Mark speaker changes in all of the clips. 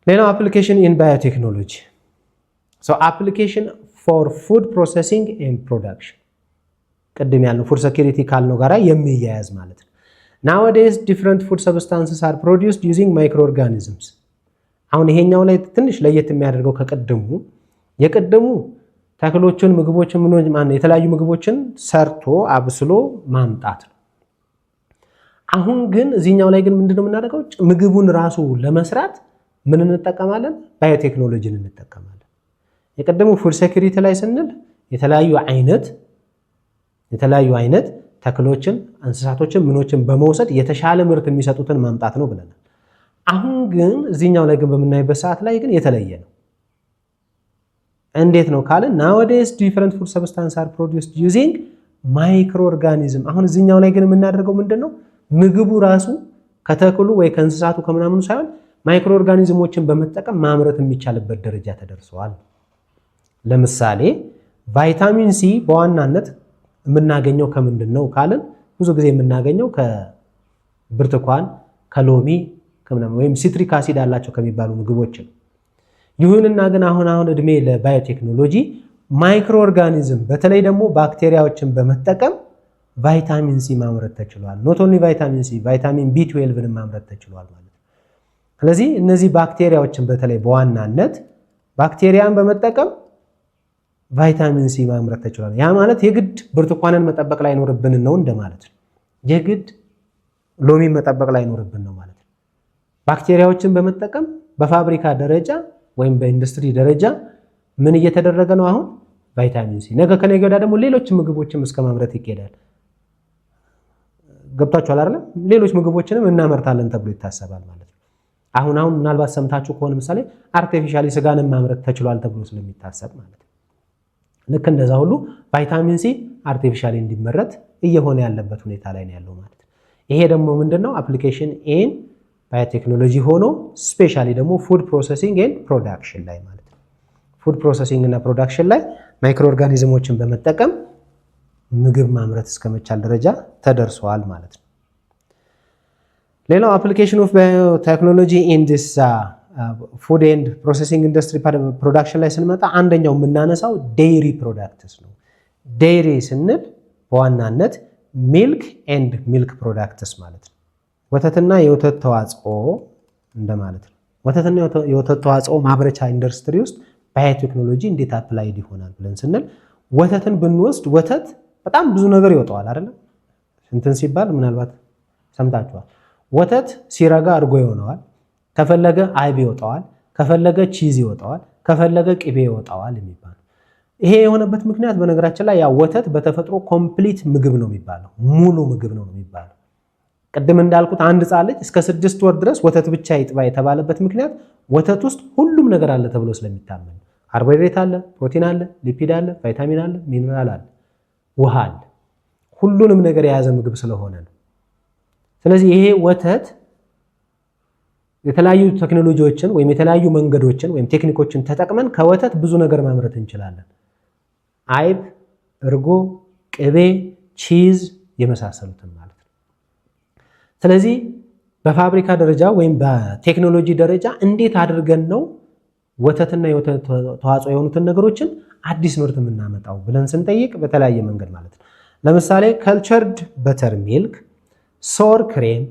Speaker 1: ሌላው application in biotechnology. So application for food processing and production. ቅድም ያለው food security ካልነው ጋራ የሚያያዝ ማለት ነው። Nowadays different food substances are produced using microorganisms. አሁን ይሄኛው ላይ ትንሽ ለየት የሚያደርገው ከቀደሙ የቀደሙ ተክሎችን ምግቦችን ምኖች ማን የተለያዩ ምግቦችን ሰርቶ አብስሎ ማምጣት ነው። አሁን ግን እዚህኛው ላይ ግን ምንድነው የምናደርገው? ምግቡን ራሱ ለመስራት ምን እንጠቀማለን? ባዮቴክኖሎጂን እንጠቀማለን። የቀደሙ ፉድ ሴኩሪቲ ላይ ስንል የተለያዩ አይነት ተክሎችን እንስሳቶችን ምኖችን በመውሰድ የተሻለ ምርት የሚሰጡትን ማምጣት ነው ብለናል። አሁን ግን እዚህኛው ላይ ግን በመናይበት ሰዓት ላይ ግን የተለየ ነው። እንዴት ነው ካለ nowadays different food substances are produced using microorganism። አሁን እዚህኛው ላይ ግን የምናደርገው ምንድነው? ምግቡ ራሱ ከተክሉ ወይ ከእንስሳቱ ከምናምኑ ሳይሆን ማይክሮ ኦርጋኒዝሞችን በመጠቀም ማምረት የሚቻልበት ደረጃ ተደርሰዋል። ለምሳሌ ቫይታሚን ሲ በዋናነት የምናገኘው ከምንድነው ካልን ብዙ ጊዜ የምናገኘው ከብርቱካን፣ ከሎሚ ከምናምን ወይም ሲትሪክ አሲድ አላቸው ከሚባሉ ምግቦች ነው። ይሁንና ግን አሁን እድሜ ለባዮቴክኖሎጂ ማይክሮ ኦርጋኒዝም በተለይ ደግሞ ባክቴሪያዎችን በመጠቀም ቫይታሚን ሲ ማምረት ተችሏል። ኖት ኦንሊ ቫይታሚን ሲ ቫይታሚን ቢ12ን ማምረት ተችሏል ማለት ነው። ስለዚህ እነዚህ ባክቴሪያዎችን በተለይ በዋናነት ባክቴሪያን በመጠቀም ቫይታሚን ሲ ማምረት ተችሏል። ያ ማለት የግድ ብርቱካንን መጠበቅ ላይ ኖርብን ነው እንደማለት ነው። የግድ ሎሚን መጠበቅ ላይ ኖርብን ነው ማለት ነው። ባክቴሪያዎችን በመጠቀም በፋብሪካ ደረጃ ወይም በኢንዱስትሪ ደረጃ ምን እየተደረገ ነው? አሁን ቫይታሚን ሲ ነገ ከነገ ወዲያ ደግሞ ሌሎች ምግቦችም እስከ ማምረት ይኬዳል። ገብታችኋል አይደል? ሌሎች ምግቦችንም እናመርታለን ተብሎ ይታሰባል ማለት ነው። አሁን ምናልባት ሰምታችሁ ከሆነ ምሳሌ አርቲፊሻሊ ስጋንም ማምረት ተችሏል ተብሎ ስለሚታሰብ ማለት ነው። ልክ እንደዛ ሁሉ ቫይታሚን ሲ አርቲፊሻሊ እንዲመረት እየሆነ ያለበት ሁኔታ ላይ ነው ያለው ማለት ነው። ይሄ ደግሞ ምንድነው? አፕሊኬሽን ኢን ባዮቴክኖሎጂ ሆኖ ስፔሻሊ ደግሞ ፉድ ፕሮሰሲንግ ኤንድ ፕሮዳክሽን ላይ ማለት ነው። ፉድ ፕሮሰሲንግ እና ፕሮዳክሽን ላይ ማይክሮ ኦርጋኒዝሞችን በመጠቀም ምግብ ማምረት እስከመቻል ደረጃ ተደርሷል ማለት ነው። ሌላው አፕሊኬሽን ኦፍ ባዮቴክኖሎጂ ኢን ዲስ ፉድ ኤንድ ፕሮሰሲንግ ኢንዱስትሪ ፕሮዳክሽን ላይ ስንመጣ አንደኛው የምናነሳው ዴይሪ ፕሮዳክትስ ነው። ዴይሪ ስንል በዋናነት ሚልክ ኤንድ ሚልክ ፕሮዳክትስ ማለት ነው። ወተትና የወተት ተዋጽኦ እንደማለት ነው። ወተትና የወተት ተዋጽኦ ማምረቻ ኢንዱስትሪ ውስጥ ባዮቴክኖሎጂ እንዴት አፕላይድ ይሆናል ብለን ስንል ወተትን ብንወስድ ወተት በጣም ብዙ ነገር ይወጣዋል አይደል? እንትን ሲባል ምናልባት ሰምታችኋል። ወተት ሲረጋ እርጎ ይሆነዋል፣ ከፈለገ አይብ ይወጣዋል፣ ከፈለገ ቺዝ ይወጣዋል፣ ከፈለገ ቅቤ ይወጣዋል የሚባል። ይሄ የሆነበት ምክንያት በነገራችን ላይ ያ ወተት በተፈጥሮ ኮምፕሊት ምግብ ነው የሚባለው፣ ሙሉ ምግብ ነው የሚባለው። ቅድም እንዳልኩት አንድ ሕፃን ልጅ እስከ 6 ወር ድረስ ወተት ብቻ ይጥባ የተባለበት ምክንያት ወተት ውስጥ ሁሉም ነገር አለ ተብሎ ስለሚታመን፣ ካርቦሃይድሬት አለ፣ ፕሮቲን አለ፣ ሊፒድ አለ፣ ቫይታሚን አለ፣ ሚነራል አለ፣ ውሃ አለ። ሁሉንም ነገር የያዘ ምግብ ስለሆነ ነው። ስለዚህ ይሄ ወተት የተለያዩ ቴክኖሎጂዎችን ወይም የተለያዩ መንገዶችን ወይም ቴክኒኮችን ተጠቅመን ከወተት ብዙ ነገር ማምረት እንችላለን። አይብ፣ እርጎ፣ ቅቤ፣ ቺዝ የመሳሰሉትን ማለት ነው። ስለዚህ በፋብሪካ ደረጃ ወይም በቴክኖሎጂ ደረጃ እንዴት አድርገን ነው ወተትና የወተት ተዋጽኦ የሆኑትን ነገሮችን አዲስ ምርት የምናመጣው ብለን ስንጠይቅ በተለያየ መንገድ ማለት ነው። ለምሳሌ ከልቸርድ በተር ሚልክ፣ ሶር ክሬም፣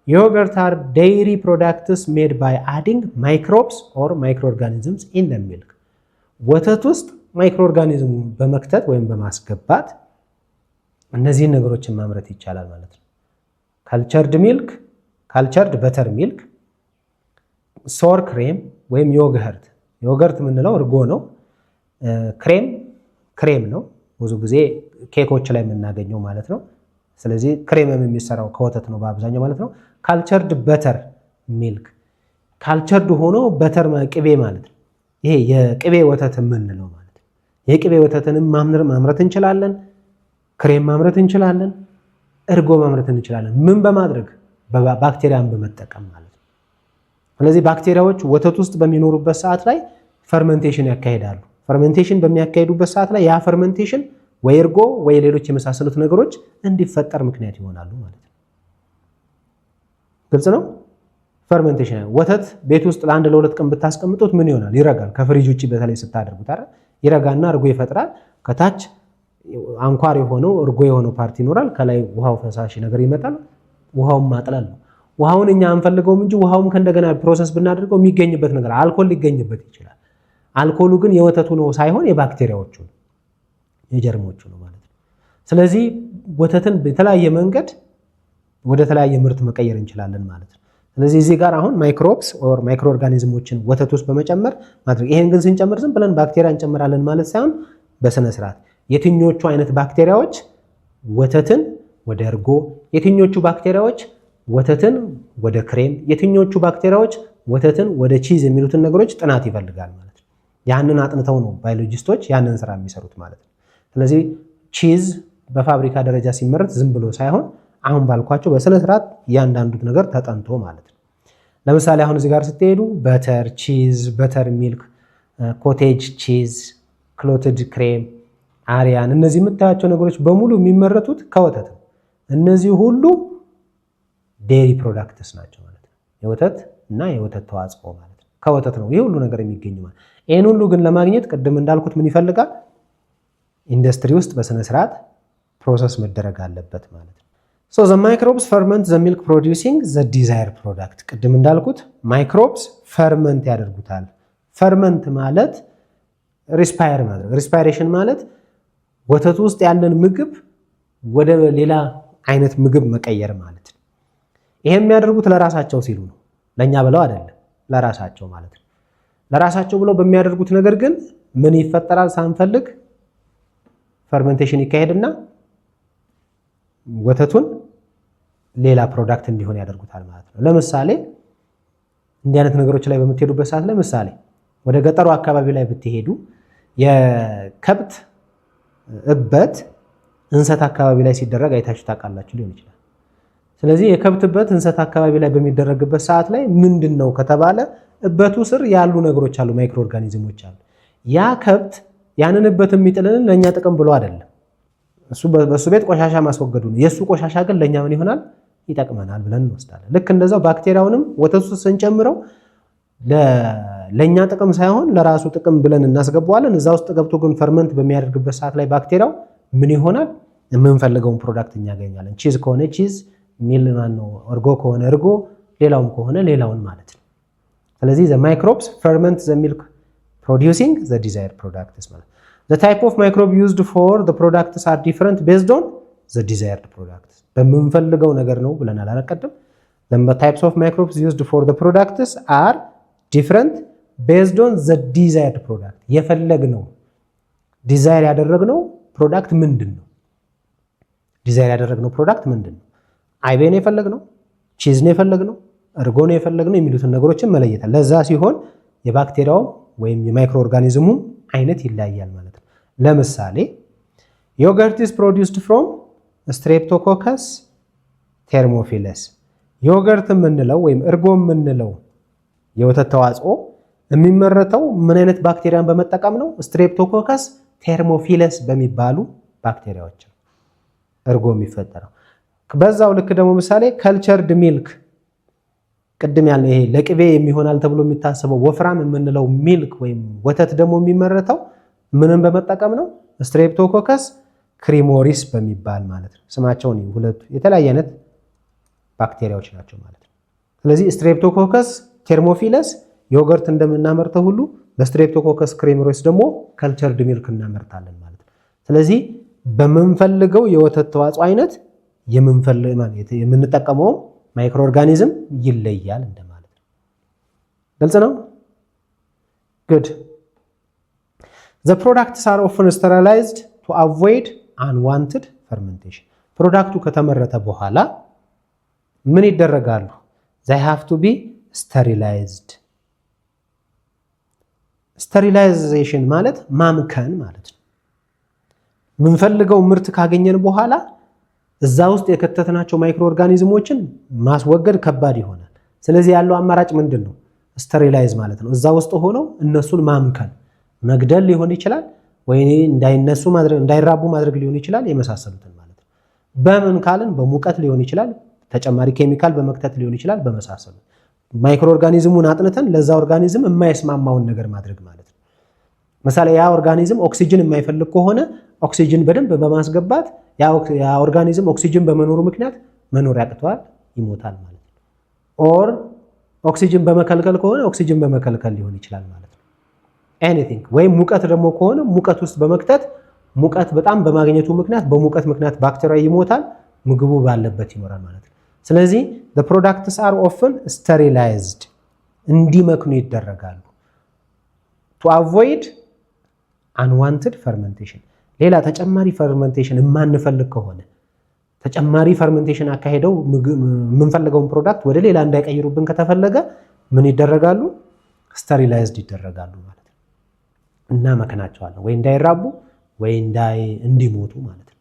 Speaker 1: ዮገርት አር ዴይሪ ፕሮዳክትስ ሜድ ባይ አዲንግ ማይክሮብስ ኦር ማይክሮ ኦርጋኒዝምስ ኢን ዘ ሚልክ። ወተት ውስጥ ማይክሮ ኦርጋኒዝም በመክተት ወይም በማስገባት እነዚህን ነገሮችን ማምረት ይቻላል ማለት ነው። ካልቸርድ ሚልክ፣ ካልቸርድ በተር ሚልክ፣ ሶር ክሬም ወይም ዮገርት የምንለው እርጎ ነው። ክሬም ነው ብዙ ጊዜ ኬኮች ላይ የምናገኘው ማለት ነው። ስለዚህ ክሬምም የሚሰራው ከወተት ነው በአብዛኛው ማለት ነው። ካልቸርድ በተር ሚልክ ካልቸርድ ሆኖ በተር ቅቤ ማለት ነው። ይሄ የቅቤ ወተት የምንለው ማለት ነው። የቅቤ ወተትንም ማምረት እንችላለን፣ ክሬም ማምረት እንችላለን፣ እርጎ ማምረት እንችላለን። ምን በማድረግ ባክቴሪያን በመጠቀም ማለት ነው። ስለዚህ ባክቴሪያዎች ወተት ውስጥ በሚኖሩበት ሰዓት ላይ ፈርመንቴሽን ያካሂዳሉ። ፈርመንቴሽን በሚያካሂዱበት ሰዓት ላይ ያ ፈርመንቴሽን ወይ እርጎ ወይ ሌሎች የመሳሰሉት ነገሮች እንዲፈጠር ምክንያት ይሆናሉ ማለት ነው። ግልጽ ነው። ፈርመንቴሽን ወተት ቤት ውስጥ ለአንድ ለሁለት ቀን ብታስቀምጡት ምን ይሆናል? ይረጋል። ከፍሪጅ ውጭ በተለይ ስታደርጉት አይደል ይረጋና እርጎ ይፈጥራል። ከታች አንኳር የሆነው እርጎ የሆነው ፓርቲ ይኖራል። ከላይ ውሃው ፈሳሽ ነገር ይመጣል። ውሃውን ማጥላል ነው። ውሃውን እኛ አንፈልገውም እንጂ ውሃውም ከእንደገና ፕሮሰስ ብናደርገው የሚገኝበት ነገር አልኮል ሊገኝበት ይችላል። አልኮሉ ግን የወተቱ ነው ሳይሆን የባክቴሪያዎቹ ነው የጀርሞቹ ነው ማለት ነው። ስለዚህ ወተትን በተለያየ መንገድ ወደ ተለያየ ምርት መቀየር እንችላለን ማለት ነው። ስለዚህ እዚህ ጋር አሁን ማይክሮብስ ኦር ማይክሮ ኦርጋኒዝሞችን ወተት ውስጥ በመጨመር ማድረግ። ይሄን ግን ስንጨምር ዝም ብለን ባክቴሪያ እንጨምራለን ማለት ሳይሆን በስነ ስርዓት የትኞቹ አይነት ባክቴሪያዎች ወተትን ወደ እርጎ፣ የትኞቹ ባክቴሪያዎች ወተትን ወደ ክሬም፣ የትኞቹ ባክቴሪያዎች ወተትን ወደ ቺዝ የሚሉትን ነገሮች ጥናት ይፈልጋል ማለት ነው። ያንን አጥንተው ነው ባዮሎጂስቶች ያንን ስራ የሚሰሩት ማለት ነው። ስለዚህ ቺዝ በፋብሪካ ደረጃ ሲመረት ዝም ብሎ ሳይሆን አሁን ባልኳቸው በስነ ስርዓት እያንዳንዱ ነገር ተጠንቶ ማለት ነው። ለምሳሌ አሁን እዚህ ጋር ስትሄዱ በተር ቺዝ፣ በተር ሚልክ፣ ኮቴጅ ቺዝ፣ ክሎትድ ክሬም፣ አሪያን እነዚህ የምታያቸው ነገሮች በሙሉ የሚመረቱት ከወተት ነው። እነዚህ ሁሉ ዴሪ ፕሮዳክትስ ናቸው ማለት ነው። የወተት እና የወተት ተዋጽኦ ማለት ነው። ከወተት ነው ይህ ሁሉ ነገር የሚገኝ ማለት። ይህን ሁሉ ግን ለማግኘት ቅድም እንዳልኩት ምን ይፈልጋል? ኢንዱስትሪ ውስጥ በስነ ስርዓት ፕሮሰስ መደረግ አለበት ማለት ነው። ሶ ዘ ማይክሮብስ ፈርመንት ዘ ሚልክ ፕሮዲውሲንግ ዘ ዲዛይር ፕሮዳክት። ቅድም እንዳልኩት ማይክሮብስ ፈርመንት ያደርጉታል። ፈርመንት ማለት ሪስፓየር ማድረግ፣ ሪስፓይሬሽን ማለት ወተቱ ውስጥ ያለን ምግብ ወደ ሌላ አይነት ምግብ መቀየር ማለት ነው። ይሄ የሚያደርጉት ለራሳቸው ሲሉ ነው፣ ለኛ ብለው አይደለም፣ ለራሳቸው ማለት ነው። ለራሳቸው ብለው በሚያደርጉት ነገር ግን ምን ይፈጠራል? ሳንፈልግ ፈርመንቴሽን ይካሄድና ወተቱን ሌላ ፕሮዳክት እንዲሆን ያደርጉታል ማለት ነው። ለምሳሌ እንዲህ አይነት ነገሮች ላይ በምትሄዱበት ሰዓት ለምሳሌ ወደ ገጠሩ አካባቢ ላይ ብትሄዱ የከብት እበት እንሰት አካባቢ ላይ ሲደረግ አይታችሁ ታውቃላችሁ ሊሆን ይችላል። ስለዚህ የከብት እበት እንሰት አካባቢ ላይ በሚደረግበት ሰዓት ላይ ምንድን ነው ከተባለ እበቱ ስር ያሉ ነገሮች አሉ፣ ማይክሮ ኦርጋኒዝሞች አሉ። ያ ከብት ያንን እበት የሚጥልልን ለእኛ ጥቅም ብሎ አይደለም። በእሱ ቤት ቆሻሻ ማስወገዱ ነው። የእሱ ቆሻሻ ግን ለእኛ ምን ይሆናል? ይጠቅመናል ብለን እንወስዳለን። ልክ እንደዛው ባክቴሪያውንም ወተት ውስጥ ስንጨምረው ለእኛ ጥቅም ሳይሆን ለራሱ ጥቅም ብለን እናስገባዋለን። እዛ ውስጥ ገብቶ ግን ፈርመንት በሚያደርግበት ሰዓት ላይ ባክቴሪያው ምን ይሆናል? የምንፈልገውን ፕሮዳክት እናገኛለን። ቺዝ ከሆነ ቺዝ፣ ሚል ነው እርጎ ከሆነ እርጎ፣ ሌላውም ከሆነ ሌላውን ማለት ነው። ስለዚህ ዘ ማይክሮብስ ፈርመንት ዘ ሚልክ ፕሮዲውሲንግ ዘ ዲዛይርድ ፕሮዳክትስ ማለት ነው። ዘ ታይፕ ኦፍ ማይክሮብ ዩዝድ ፎር ዘ ፕሮዳክትስ አር ዲፈረንት ቤዝድ ኦን ዘ ዲዛይርድ ፕሮዳክትስ። በምንፈልገው ነገር ነው ብለናል አላቀድም። ዘ ታይፕስ ኦፍ ማይክሮብስ ዩዝድ ፎር ዘ ፕሮዳክትስ አር ዲፈረንት ቤዝድ ኦን ዘ ዲዛይርድ ፕሮዳክት። የፈለግነው ዲዛይር ያደረግነው ፕሮዳክት ምንድን ነው? ዲዛይር ያደረግነው ፕሮዳክት ምንድን ነው? አይቤ ነው የፈለግነው? ቺዝ ነው የፈለግነው? እርጎ ነው የፈለግነው? የሚሉትን ነገሮችን መለየታል። ለዛ ሲሆን የባክቴሪያውም ወይም የማይክሮ ኦርጋኒዝሙ አይነት ይለያያል ማለት ነው። ለምሳሌ ዮገርት ኢዝ ፕሮዲውስድ ፍሮም ስትሬፕቶኮከስ ቴርሞፊለስ። ዮገርት የምንለው ወይም እርጎ የምንለው የወተት ተዋጽኦ የሚመረተው ምን አይነት ባክቴሪያን በመጠቀም ነው? ስትሬፕቶኮከስ ቴርሞፊለስ በሚባሉ ባክቴሪያዎች ነው እርጎ የሚፈጠረው። በዛው ልክ ደግሞ ምሳሌ ከልቸርድ ሚልክ፣ ቅድም ያልነው ይሄ ለቅቤ የሚሆናል ተብሎ የሚታሰበው ወፍራም የምንለው ሚልክ ወይም ወተት ደግሞ የሚመረተው ምንን በመጠቀም ነው? ስትሬፕቶኮከስ ክሪሞሪስ በሚባል ማለት ነው። ስማቸውን ሁለቱ የተለያየ አይነት ባክቴሪያዎች ናቸው ማለት ነው። ስለዚህ ስትሬፕቶኮከስ ቴርሞፊለስ ዮገርት እንደምናመርተው ሁሉ በስትሬፕቶኮከስ ክሪሞሪስ ደግሞ ከልቸርድ ሚልክ እናመርታለን ማለት ነው። ስለዚህ በምንፈልገው የወተት ተዋጽኦ አይነት የምንጠቀመው ማይክሮ ኦርጋኒዝም ይለያል እንደማለት ነው። ግልጽ ነው? ጉድ። ዘ ፕሮዳክትስ አር ኦፍን ስተራላይዝድ ቱ አቮይድ አንዋንትድ ፈርመንቴሽን። ፕሮዳክቱ ከተመረተ በኋላ ምን ይደረጋሉ? ዘይ ሃቭ ቱ ቢ ስተሪላይዝድ። ስተሪላይዜሽን ማለት ማምከን ማለት ነው። የምንፈልገው ምርት ካገኘን በኋላ እዛ ውስጥ የከተትናቸው ማይክሮ ኦርጋኒዝሞችን ማስወገድ ከባድ ይሆናል። ስለዚህ ያለው አማራጭ ምንድን ነው? ስተሪላይዝ ማለት ነው። እዛ ውስጥ ሆነው እነሱን ማምከን፣ መግደል ሊሆን ይችላል ወይ እንዳይነሱ ማድረግ፣ እንዳይራቡ ማድረግ ሊሆን ይችላል፣ የመሳሰሉትን ማለት ነው። በምን ካልን በሙቀት ሊሆን ይችላል፣ ተጨማሪ ኬሚካል በመክተት ሊሆን ይችላል፣ በመሳሰሉት። ማይክሮ ኦርጋኒዝሙን አጥንተን ለዛ ኦርጋኒዝም የማይስማማውን ነገር ማድረግ ማለት ነው። ምሳሌ ያ ኦርጋኒዝም ኦክሲጅን የማይፈልግ ከሆነ ኦክሲጅን በደንብ በማስገባት ያ ኦርጋኒዝም ኦክሲጅን በመኖሩ ምክንያት መኖር ያቅተዋል፣ ይሞታል ማለት ነው። ኦር ኦክሲጅን በመከልከል ከሆነ ኦክሲጅን በመከልከል ሊሆን ይችላል ማለት ነው። ኤኒቲንግ ወይም ሙቀት ደግሞ ከሆነ ሙቀት ውስጥ በመክተት ሙቀት በጣም በማግኘቱ ምክንያት በሙቀት ምክንያት ባክቴሪያ ይሞታል፣ ምግቡ ባለበት ይኖራል ማለት ነው። ስለዚህ the products are often sterilized እንዲመክኑ ይደረጋሉ to avoid unwanted fermentation። ሌላ ተጨማሪ ፈርመንቴሽን የማንፈልግ ከሆነ ተጨማሪ ፈርመንቴሽን አካሄደው የምንፈልገውን ፕሮዳክት ወደ ሌላ እንዳይቀይሩብን ከተፈለገ ምን ይደረጋሉ? ስቴሪላይዝድ ይደረጋሉ ማለት ነው። እናመክናቸዋለን ወይ እንዳይራቡ ወይ እንዲሞቱ ማለት ነው።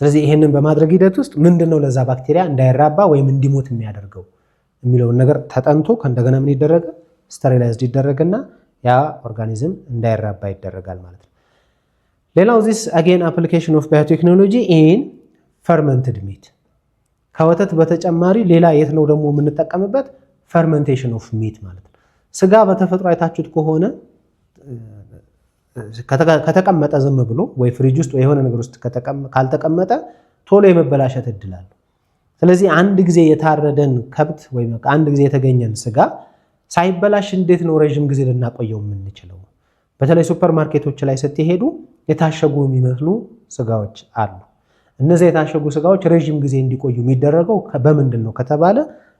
Speaker 1: ስለዚህ ይሄንን በማድረግ ሂደት ውስጥ ምንድነው ለዛ ባክቴሪያ እንዳይራባ ወይም እንዲሞት የሚያደርገው የሚለውን ነገር ተጠንቶ ከእንደገና ምን ይደረጋል? ስቴሪላይዝድ ይደረግና ያ ኦርጋኒዝም እንዳይራባ ይደረጋል ማለት ነው። ሌላው this again application of biotechnology in fermented meat ከወተት በተጨማሪ ሌላ የት ነው ደግሞ የምንጠቀምበት? fermentation of meat ማለት ነው። ስጋ በተፈጥሮ አይታችሁት ከሆነ ከተቀመጠ ዝም ብሎ ወይ ፍሪጅ ውስጥ ወይ የሆነ ነገር ውስጥ ካልተቀመጠ ቶሎ የመበላሸት እድል አለው። ስለዚህ አንድ ጊዜ የታረደን ከብት ወይ አንድ ጊዜ የተገኘን ስጋ ሳይበላሽ እንዴት ነው ረጅም ጊዜ ልናቆየው የምንችለው? በተለይ ሱፐር ማርኬቶች ላይ ስትሄዱ የታሸጉ የሚመስሉ ስጋዎች አሉ። እነዚህ የታሸጉ ስጋዎች ረጅም ጊዜ እንዲቆዩ የሚደረገው በምንድን ነው ከተባለ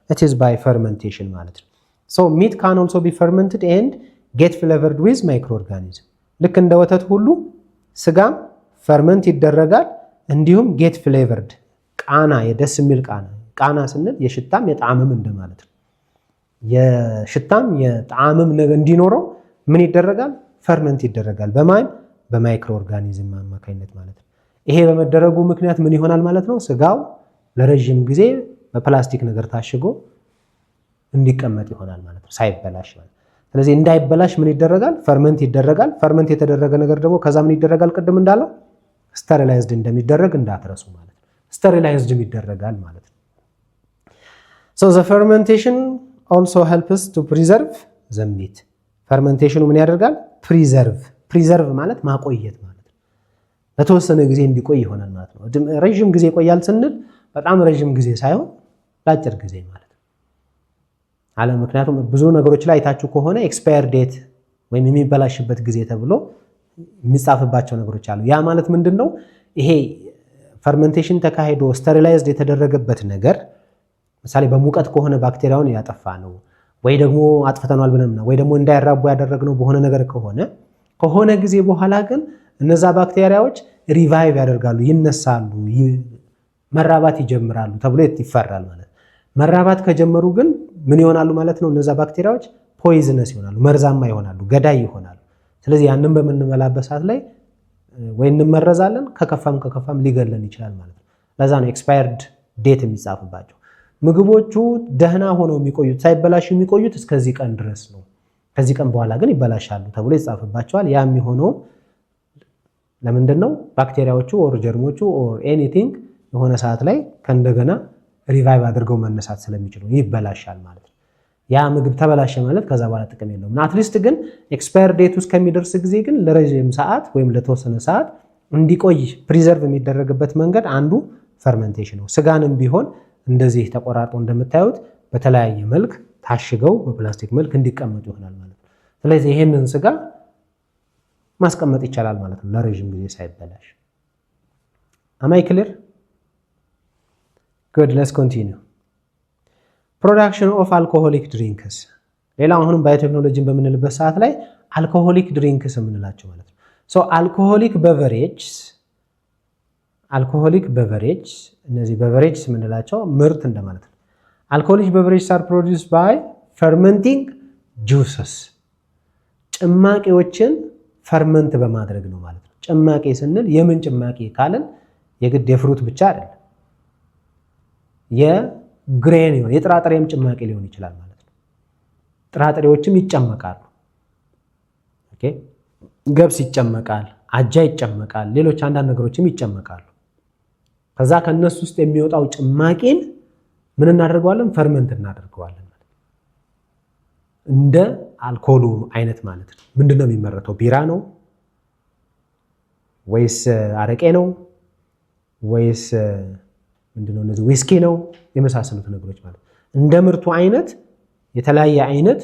Speaker 1: it is by fermentation ማለት ነው። so meat can also be fermented and get flavored with microorganisms ልክ እንደ ወተት ሁሉ ስጋም ፈርመንት ይደረጋል እንዲሁም get flavored ቃና የደስ የሚል ቃና ስንል የሽታም የጣዕምም እንደማለት ነው። የሽታም የጣዕምም እንዲኖረው ምን ይደረጋል? ፈርመንት ይደረጋል። በማን? በማይክሮ ኦርጋኒዝም አማካኝነት ማለት ነው። ይሄ በመደረጉ ምክንያት ምን ይሆናል ማለት ነው? ስጋው ለረጅም ጊዜ በፕላስቲክ ነገር ታሽጎ እንዲቀመጥ ይሆናል ማለት ነው፣ ሳይበላሽ ማለት። ስለዚህ እንዳይበላሽ ምን ይደረጋል? ፈርመንት ይደረጋል። ፈርመንት የተደረገ ነገር ደግሞ ከዛ ምን ይደረጋል? ቅድም እንዳለው ስቴሪላይዝድ እንደሚደረግ እንዳትረሱ ማለት ነው። ስቴሪላይዝድ ይደረጋል ማለት ነው። so the fermentation also helps to preserve the meat ፈርመንቴሽኑ ምን ያደርጋል? ፕሪዘርቭ ማለት ማቆየት ማለት ነው። ለተወሰነ ጊዜ እንዲቆይ ይሆናል ማለት ነው። ረጅም ጊዜ ይቆያል ስንል በጣም ረጅም ጊዜ ሳይሆን ለአጭር ጊዜ ማለት ነው። አለ ምክንያቱም ብዙ ነገሮች ላይ አይታችሁ ከሆነ ኤክስፓየር ዴት ወይም የሚበላሽበት ጊዜ ተብሎ የሚጻፍባቸው ነገሮች አሉ። ያ ማለት ምንድነው? ይሄ ፈርመንቴሽን ተካሂዶ ስቴሪላይዝድ የተደረገበት ነገር ምሳሌ በሙቀት ከሆነ ባክቴሪያውን ያጠፋ ነው ወይ ደግሞ አጥፍተናል ብለምና ወይ ደግሞ እንዳይራቡ ያደረግነው በሆነ ነገር ከሆነ ጊዜ በኋላ ግን እነዛ ባክቴሪያዎች ሪቫይቭ ያደርጋሉ፣ ይነሳሉ፣ መራባት ይጀምራሉ ተብሎ ይፈራል ማለት። መራባት ከጀመሩ ግን ምን ይሆናሉ ማለት ነው? እነዛ ባክቴሪያዎች ፖይዝነስ ይሆናሉ፣ መርዛማ ይሆናሉ፣ ገዳይ ይሆናሉ። ስለዚህ ያንን በምንበላበት ሰዓት ላይ ወይ እንመረዛለን፣ ከከፋም ሊገለን ይችላል ማለት ነው። ለዛ ነው ኤክስፓየርድ ዴት የሚጻፍባቸው። ምግቦቹ ደህና ሆነው የሚቆዩት ሳይበላሹ የሚቆዩት እስከዚህ ቀን ድረስ ነው፣ ከዚህ ቀን በኋላ ግን ይበላሻሉ ተብሎ ይጻፍባቸዋል። ያ የሚሆነው ለምንድን ነው? ባክቴሪያዎቹ ኦር ጀርሞቹ ኦር ኤኒቲንግ የሆነ ሰዓት ላይ ከእንደገና ሪቫይቭ አድርገው መነሳት ስለሚችሉ ይበላሻል ማለት ነው። ያ ምግብ ተበላሸ ማለት ከዛ በኋላ ጥቅም የለውም። አትሊስት ግን ኤክስፓየር ዴት ውስጥ ከሚደርስ ጊዜ ግን ለረጅም ሰዓት ወይም ለተወሰነ ሰዓት እንዲቆይ ፕሪዘርቭ የሚደረግበት መንገድ አንዱ ፈርመንቴሽን ነው። ስጋንም ቢሆን እንደዚህ ተቆራርጦ እንደምታዩት በተለያየ መልክ ታሽገው በፕላስቲክ መልክ እንዲቀመጡ ይሆናል ማለት ነው። ስለዚህ ይሄንን ስጋ ማስቀመጥ ይቻላል ማለት ነው ለረጅም ጊዜ ሳይበላሽ። አማይ ክሊር? ጉድ ሌትስ ኮንቲኒው። ፕሮዳክሽን ኦፍ አልኮሆሊክ ድሪንክስ። ሌላው አሁንም ባዮቴክኖሎጂን በምንልበት ሰዓት ላይ አልኮሆሊክ ድሪንክስ የምንላቸው ማለት ነው። ሶ አልኮሆሊክ በቨሬጅ እነዚህ በቨሬጅስ የምንላቸው ምርት እንደማለት ነው። አልኮሆሊክ በቨሬጅስ አር ፕሮዲውስድ ባይ ፈርመንቲንግ ጁሰስ ጭማቂዎችን ፈርመንት በማድረግ ነው ማለት ነው። ጭማቂ ስንል የምን ጭማቂ ካልን የግድ የፍሩት ብቻ አይደለም፣ የግሬን ይሆን የጥራጥሬም ጭማቂ ሊሆን ይችላል ማለት ነው። ጥራጥሬዎችም ይጨመቃሉ። ኦኬ፣ ገብስ ይጨመቃል፣ አጃ ይጨመቃል፣ ሌሎች አንዳንድ ነገሮችም ይጨመቃሉ። ከዛ ከነሱ ውስጥ የሚወጣው ጭማቂን ምን እናደርገዋለን? ፈርመንት እናደርገዋለን ማለት ነው። እንደ አልኮሉ አይነት ማለት ነው። ምንድነው የሚመረተው? ቢራ ነው ወይስ አረቄ ነው ወይስ ምንድነው እነዚህ ዊስኪ ነው የመሳሰሉት ነገሮች ማለት እንደ ምርቱ አይነት የተለያየ አይነት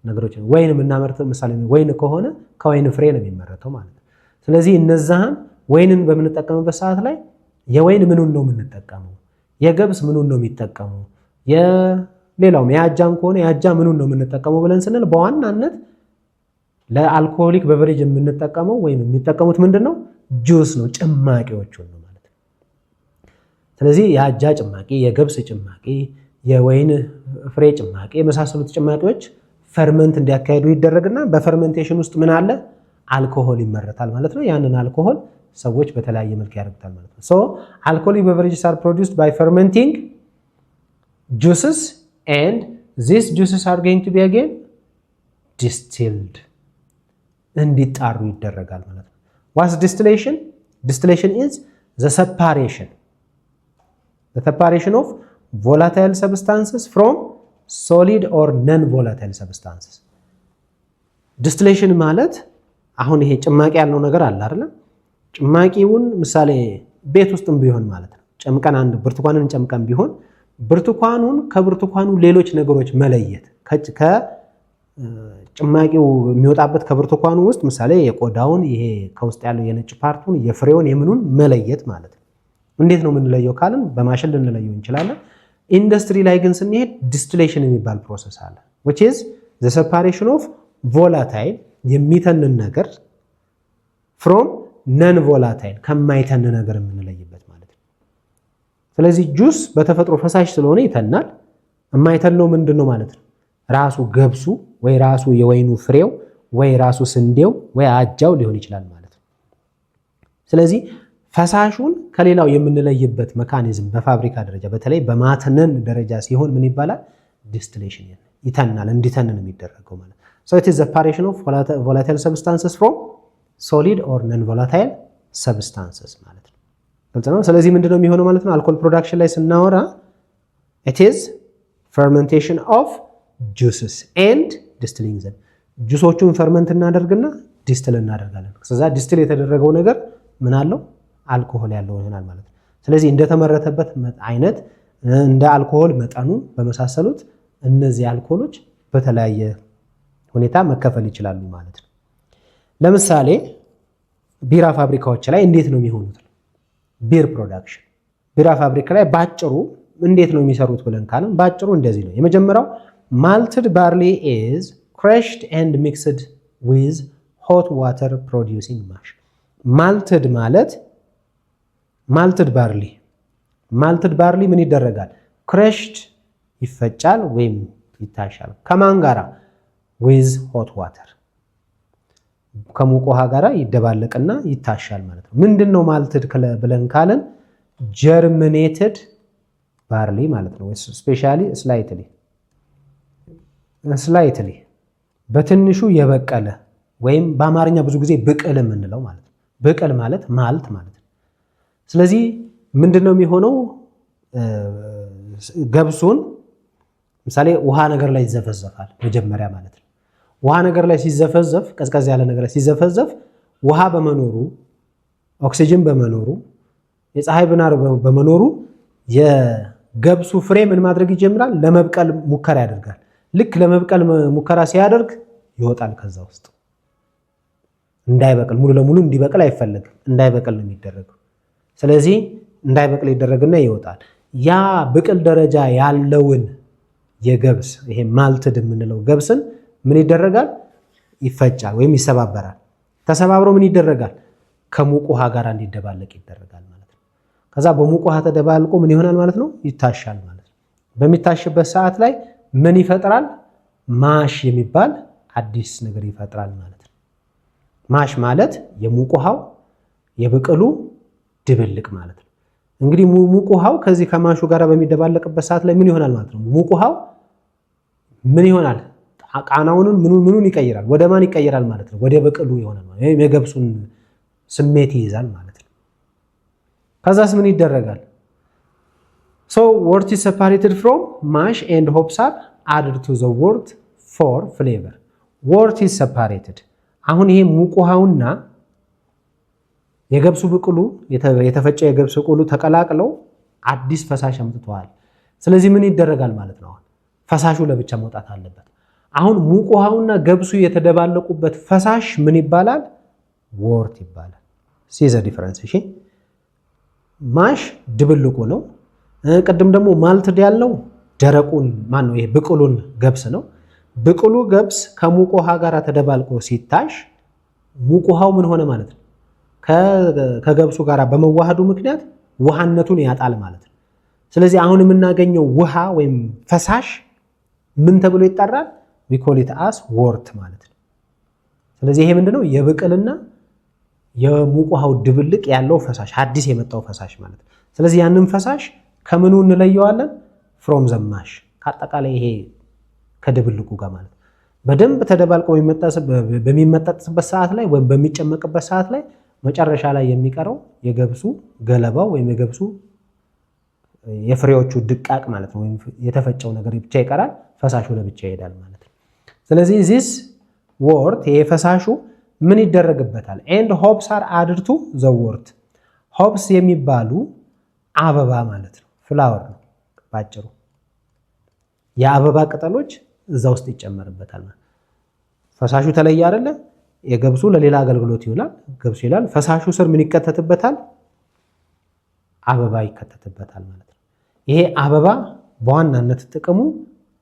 Speaker 1: ነገሮች ነው። ወይን የምናመርተው ምሳሌ ወይን ከሆነ ከወይን ፍሬ ነው የሚመረተው ማለት ነው። ስለዚህ እነዛን ወይንን በምንጠቀምበት ሰዓት ላይ የወይን ምኑን ነው የምንጠቀመው? የገብስ ምኑን ነው የሚጠቀመው? ሌላውም የአጃም ከሆነ የአጃ ምኑን ነው የምንጠቀመው ብለን ስንል በዋናነት ለአልኮሆሊክ በቨሬጅ የምንጠቀመው ወይም የሚጠቀሙት ምንድነው? ጁስ ነው፣ ጭማቂዎቹን ነው ማለት ነው። ስለዚህ የአጃ ጭማቂ፣ የገብስ ጭማቂ፣ የወይን ፍሬ ጭማቂ የመሳሰሉት ጭማቂዎች ፈርመንት እንዲያካሄዱ ይደረግና በፈርመንቴሽን ውስጥ ምን አለ? አልኮሆል ይመረታል ማለት ነው። ያንን አልኮሆል ሰዎች በተለያየ መልክ ያደርጉታል ማለት ነው። ሶ alcoholic beverages are produced by fermenting juices and these juices are going to be again distilled እንዲጣሩ ይደረጋል ማለት ነው። What's distillation? Distillation is the separation of volatile substances from solid or non-volatile substances. Distillation ማለት አሁን ይሄ ጭማቂ ያልነው ነገር አለ አይደል? ጭማቂውን ምሳሌ ቤት ውስጥም ቢሆን ማለት ነው ጨምቀን አንድ ብርቱካንን ጨምቀን ቢሆን ብርቱካኑን ከብርቱካኑ ሌሎች ነገሮች መለየት ጭማቂው የሚወጣበት ከብርቱካኑ ውስጥ ምሳሌ የቆዳውን ይሄ ከውስጥ ያለው የነጭ ፓርቱን የፍሬውን የምኑን መለየት ማለት ነው። እንዴት ነው የምንለየው ካልን በማሽን ልንለየው እንችላለን። ኢንዱስትሪ ላይ ግን ስንሄድ ዲስቲሌሽን የሚባል ፕሮሰስ አለ which is the separation of volatile የሚተንን ነገር from non volatile ከማይተን ነገር የምንለይበት ማለት ነው። ስለዚህ ጁስ በተፈጥሮ ፈሳሽ ስለሆነ ይተናል። የማይተነው ምንድነው ማለት ነው? ራሱ ገብሱ ወይ ራሱ የወይኑ ፍሬው ወይ ራሱ ስንዴው ወይ አጃው ሊሆን ይችላል ማለት ነው። ስለዚህ ፈሳሹን ከሌላው የምንለይበት ሜካኒዝም በፋብሪካ ደረጃ በተለይ በማተነን ደረጃ ሲሆን ምን ይባላል? ዲስቲሌሽን ይተናል፣ እንዲተንን የሚደረገው ማለት ነው። So it is the separation of volatile substances from solid or non-volatile substances ማለት ነው። ግልጽ ነው። ስለዚህ ምንድነው የሚሆነው ማለት ነው? አልኮል ፕሮዳክሽን ላይ ስናወራ it is fermentation of juices and distilling them ጁሶቹን ፈርመንት እናደርግና ዲስቲል እናደርጋለን። ስለዚህ ዲስቲል የተደረገው ነገር ምን አለው? አልኮሆል ያለው ይሆናል ማለት ነው። ስለዚህ እንደተመረተበት አይነት እንደ አልኮሆል መጠኑ በመሳሰሉት እነዚህ አልኮሎች በተለያየ ሁኔታ መከፈል ይችላሉ ማለት ነው። ለምሳሌ ቢራ ፋብሪካዎች ላይ እንዴት ነው የሚሆኑት? ቢር ፕሮዳክሽን ቢራ ፋብሪካ ላይ ባጭሩ እንዴት ነው የሚሰሩት ብለን ካልን ባጭሩ እንደዚህ ነው። የመጀመሪያው malted barley is crushed and mixed with hot water producing mash. malted ማለት malted barley ምን ይደረጋል? crushed ይፈጫል ወይም ይታሻል። ከማን ጋራ? with hot water ከሙቅ ውሃ ጋራ ይደባለቅና ይታሻል ማለት ነው። ምንድነው malted ብለን ካለን germinated barley ማለት ነው። especially slightly በትንሹ የበቀለ ወይም በአማርኛ ብዙ ጊዜ ብቅል የምንለው ማለት ነው። ብቅል ማለት ማልት ማለት ነው። ስለዚህ ምንድነው የሚሆነው? ገብሱን ምሳሌ ውሃ ነገር ላይ ይዘፈዘፋል መጀመሪያ ማለት ነው። ውሃ ነገር ላይ ሲዘፈዘፍ ቀዝቀዝ ያለ ነገር ላይ ሲዘፈዘፍ ውሃ በመኖሩ ኦክሲጅን በመኖሩ የፀሐይ ብናር በመኖሩ የገብሱ ፍሬ ምን ማድረግ ይጀምራል? ለመብቀል ሙከራ ያደርጋል። ልክ ለመብቀል ሙከራ ሲያደርግ ይወጣል ከዛ ውስጥ። እንዳይበቅል ሙሉ ለሙሉ እንዲበቅል አይፈልግም፣ እንዳይበቅል ነው የሚደረገው። ስለዚህ እንዳይበቅል ይደረግና ይወጣል። ያ ብቅል ደረጃ ያለውን የገብስ ይሄ ማልትድ የምንለው ገብስን ምን ይደረጋል? ይፈጫል ወይም ይሰባበራል። ተሰባብሮ ምን ይደረጋል? ከሙቅ ውሃ ጋር እንዲደባለቅ ይደረጋል ማለት ነው። ከዛ በሙቅ ውሃ ተደባልቆ ምን ይሆናል ማለት ነው? ይታሻል ማለት ነው። በሚታሽበት ሰዓት ላይ ምን ይፈጥራል? ማሽ የሚባል አዲስ ነገር ይፈጥራል ማለት ነው። ማሽ ማለት የሙቅ ውሃው የብቅሉ ድብልቅ ማለት ነው። እንግዲህ ሙቅ ውሃው ከዚህ ከማሹ ጋር በሚደባለቅበት ሰዓት ላይ ምን ይሆናል ማለት ነው? ሙቅ ውሃው ምን ይሆናል? ቃናውንን ምኑን ይቀይራል? ወደ ማን ይቀይራል ማለት ነው? ወደ ብቅሉ ይሆናል ማለት ነው። የገብሱን ስሜት ይይዛል ማለት ነው። ከዛስ ምን ይደረጋል? So wort is separated from mash and hops are added to the wort ፎር ፍሌቨር ወርት ኢዝ ሰፓሬትድ። አሁን ይሄ ሙቅ ውሃውና የገብሱ ብቅሉ የተፈጨ የገብስ ብቅሉ ተቀላቅለው አዲስ ፈሳሽ አምጥተዋል። ስለዚህ ምን ይደረጋል ማለት ነው? ፈሳሹ ለብቻ መውጣት አለበት። አሁን ሙቅ ውሃውና ገብሱ የተደባለቁበት ፈሳሽ ምን ይባላል? ወርት ይባላል። ሲዘ ዲፈረንስ። እሺ ማሽ ድብልቁ ነው። ቅድም ደግሞ ማልትድ ያለው ደረቁን ነው? ይሄ ብቅሉን ገብስ ነው። ብቅሉ ገብስ ከሙቅ ውሃ ጋር ተደባልቆ ሲታሽ ሙቅ ውሃው ምን ሆነ ማለት ነው? ከገብሱ ጋር በመዋሃዱ ምክንያት ውሃነቱን ያጣል ማለት ነው። ስለዚህ አሁን የምናገኘው ውሃ ወይም ፈሳሽ ምን ተብሎ ይጠራል? we call it as wort ማለት ነው። ስለዚህ ይሄ ምንድነው? የብቅልና የሙቅ ውሃው ድብልቅ ያለው ፈሳሽ፣ አዲስ የመጣው ፈሳሽ ማለት ነው። ስለዚህ ያንን ፈሳሽ ከምኑ እንለየዋለን? from the mash፣ ከአጠቃላይ ይሄ ከድብልቁ ጋር ማለት ነው። በደንብ ተደባልቆ በሚመጠጥበት ሰዓት ላይ ወይም በሚጨመቅበት ሰዓት ላይ መጨረሻ ላይ የሚቀረው የገብሱ ገለባው ወይም የገብሱ የፍሬዎቹ ድቃቅ ማለት ነው። ወይም የተፈጨው ነገር ብቻ ይቀራል፣ ፈሳሹ ለብቻ ይሄዳል ማለት ነው። ስለዚህ this wort ይሄ ፈሳሹ ምን ይደረግበታል? and hops are added to the wort። hops የሚባሉ አበባ ማለት ነው፣ ፍላወር ነው ባጭሩ። የአበባ ቅጠሎች እዛ ውስጥ ይጨመርበታል ማለት። ፈሳሹ ተለየ አይደለ? የገብሱ ለሌላ አገልግሎት ይውላል፣ ገብሱ ይላል። ፈሳሹ ስር ምን ይከተትበታል? አበባ ይከተትበታል ማለት ነው። ይሄ አበባ በዋናነት ጥቅሙ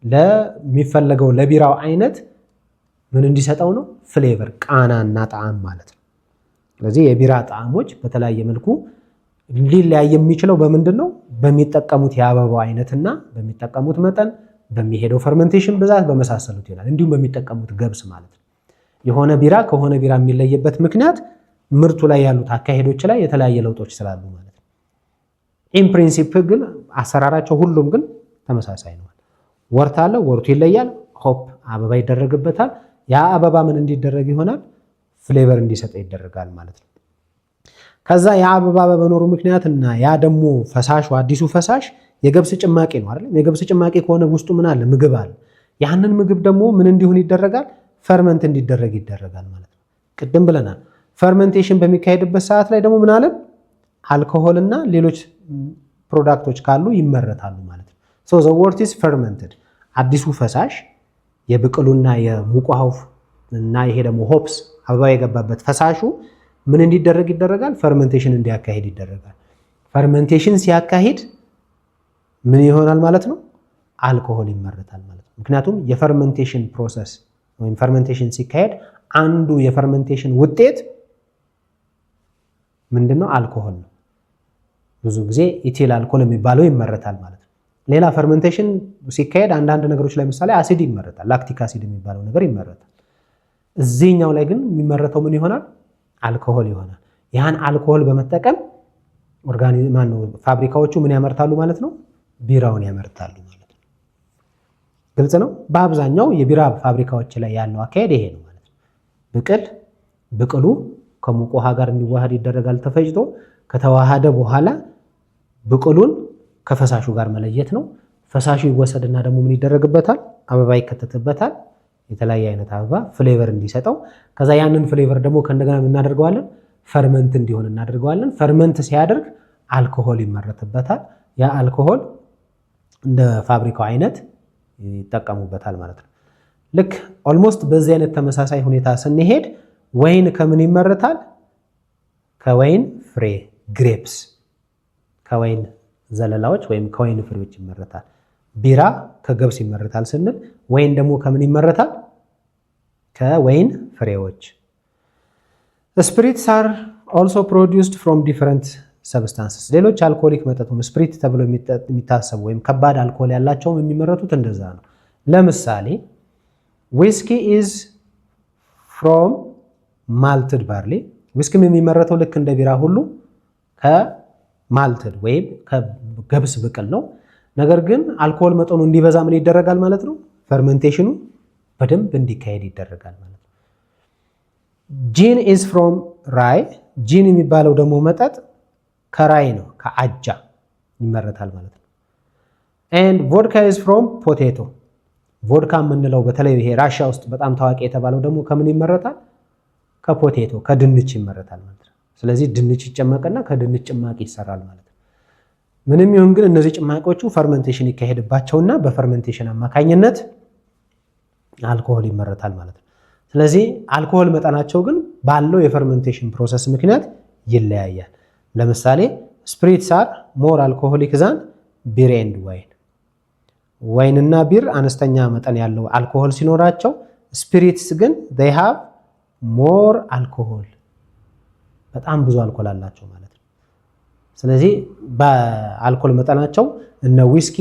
Speaker 1: ለሚፈለገው ለቢራው አይነት ምን እንዲሰጠው ነው? ፍሌቨር፣ ቃናና ጣዕም ማለት ነው። ስለዚህ የቢራ ጣዕሞች በተለያየ መልኩ ሊለያይ የሚችለው በምንድን ነው? በሚጠቀሙት የአበባው አይነትና በሚጠቀሙት መጠን፣ በሚሄደው ፈርመንቴሽን ብዛት በመሳሰሉት ይላል። እንዲሁም በሚጠቀሙት ገብስ ማለት ነው። የሆነ ቢራ ከሆነ ቢራ የሚለየበት ምክንያት ምርቱ ላይ ያሉት አካሄዶች ላይ የተለያየ ለውጦች ስላሉ ማለት ነው። ኢን ፕሪንሲፕል ግን አሰራራቸው ሁሉም ግን ተመሳሳይ ነው። ወርት አለ፣ ወርቱ ይለያል። ሆፕ አበባ ይደረግበታል። ያ አበባ ምን እንዲደረግ ይሆናል? ፍሌቨር እንዲሰጥ ይደረጋል ማለት ነው። ከዛ ያ አበባ በመኖሩ ምክንያትና ያ ደግሞ ፈሳሹ አዲሱ ፈሳሽ የገብስ ጭማቂ ነው አይደል? የገብስ ጭማቂ ከሆነ ውስጡ ምን አለ? ምግብ አለ። ያንን ምግብ ደግሞ ምን እንዲሆን ይደረጋል? ፈርመንት እንዲደረግ ይደረጋል ማለት ነው። ቅድም ብለናል። ፈርመንቴሽን በሚካሄድበት ሰዓት ላይ ደግሞ ምን አለ? አልኮሆልና ሌሎች ፕሮዳክቶች ካሉ ይመረታሉ ማለት ነው። ሶ ዘ ወርት ኢዝ ፈርመንትድ። አዲሱ ፈሳሽ የብቅሉና የሙቅ ውሃው እና ይሄ ደግሞ ሆፕስ አበባ የገባበት ፈሳሹ ምን እንዲደረግ ይደረጋል? ፈርመንቴሽን እንዲያካሂድ ይደረጋል። ፈርመንቴሽን ሲያካሂድ ምን ይሆናል ማለት ነው? አልኮሆል ይመረታል ማለት ነው። ምክንያቱም የፈርመንቴሽን ፕሮሰስ ወይም ፈርመንቴሽን ሲካሄድ አንዱ የፈርመንቴሽን ውጤት ምንድነው? አልኮሆል ነው። ብዙ ጊዜ ኢቲል አልኮል የሚባለው ይመረታል ማለት ነው። ሌላ ፈርመንቴሽን ሲካሄድ አንዳንድ ነገሮች ላይ ምሳሌ አሲድ ይመረታል፣ ላክቲክ አሲድ የሚባለው ነገር ይመረታል። እዚህኛው ላይ ግን የሚመረተው ምን ይሆናል? አልኮሆል ይሆናል። ያን አልኮሆል በመጠቀም ፋብሪካዎቹ ምን ያመርታሉ ማለት ነው? ቢራውን ያመርታሉ ማለት ነው። ግልጽ ነው። በአብዛኛው የቢራ ፋብሪካዎች ላይ ያለው አካሄድ ይሄ ነው ማለት ነው። ብቅሉ ከሙቅ ውሃ ጋር እንዲዋሃድ ይደረጋል። ተፈጭቶ ከተዋሃደ በኋላ ብቅሉን ከፈሳሹ ጋር መለየት ነው። ፈሳሹ ይወሰድና ደግሞ ምን ይደረግበታል? አበባ ይከተትበታል። የተለያየ አይነት አበባ ፍሌቨር እንዲሰጠው። ከዛ ያንን ፍሌቨር ደግሞ ከእንደገና እናደርገዋለን ፈርመንት እንዲሆን እናደርገዋለን። ፈርመንት ሲያደርግ አልኮሆል ይመረትበታል። ያ አልኮሆል እንደ ፋብሪካው አይነት ይጠቀሙበታል ማለት ነው። ልክ ኦልሞስት በዚህ አይነት ተመሳሳይ ሁኔታ ስንሄድ ወይን ከምን ይመረታል? ከወይን ፍሬ ግሬፕስ፣ ከወይን ዘለላዎች ወይም ከወይን ፍሬዎች ይመረታል። ቢራ ከገብስ ይመረታል ስንል ወይን ደግሞ ከምን ይመረታል? ከወይን ፍሬዎች። ስፒሪትስ አር ኦልሶ ፕሮዲውስድ ፍሮም ዲፈረንት ሰብስታንስስ። ሌሎች አልኮሊክ መጠጦች ስፒሪት ተብሎ የሚታሰቡ ወይም ከባድ አልኮል ያላቸውም የሚመረቱት እንደዛ ነው። ለምሳሌ ዊስኪ ኢዝ ፍሮም ማልትድ ባርሊ። ዊስኪም የሚመረተው ልክ እንደ ቢራ ሁሉ ከማልትድ ወይም ከገብስ ብቅል ነው። ነገር ግን አልኮል መጠኑ እንዲበዛ ምን ይደረጋል ማለት ነው? ፈርመንቴሽኑ በደንብ እንዲካሄድ ይደረጋል ማለት ነው። ጂን ኢዝ ፍሮም ራይ። ጂን የሚባለው ደግሞ መጠጥ ከራይ ነው፣ ከአጃ ይመረታል ማለት ነው። ኤንድ ቮድካ ኢዝ ፍሮም ፖቴቶ። ቮድካ የምንለው በተለይ ይሄ ራሽያ ውስጥ በጣም ታዋቂ የተባለው ደግሞ ከምን ይመረታል? ከፖቴቶ ከድንች ይመረታል ማለት ነው። ስለዚህ ድንች ይጨመቅና ከድንች ጭማቂ ይሰራል ማለት ነው። ምንም ይሁን ግን እነዚህ ጭማቂዎቹ ፈርመንቴሽን ይካሄድባቸውና በፈርመንቴሽን አማካኝነት አልኮሆል ይመረታል ማለት ነው። ስለዚህ አልኮሆል መጠናቸው ግን ባለው የፈርመንቴሽን ፕሮሰስ ምክንያት ይለያያል። ለምሳሌ ስፕሪትስ አር ሞር አልኮሆሊክ ዛን ቢር ኤንድ ዋይን። ዋይን እና ቢር አነስተኛ መጠን ያለው አልኮሆል ሲኖራቸው፣ ስፒሪትስ ግን they have more alcohol በጣም ብዙ አልኮል አላቸው ማለት ነው። ስለዚህ በአልኮል መጠናቸው እነ ዊስኪ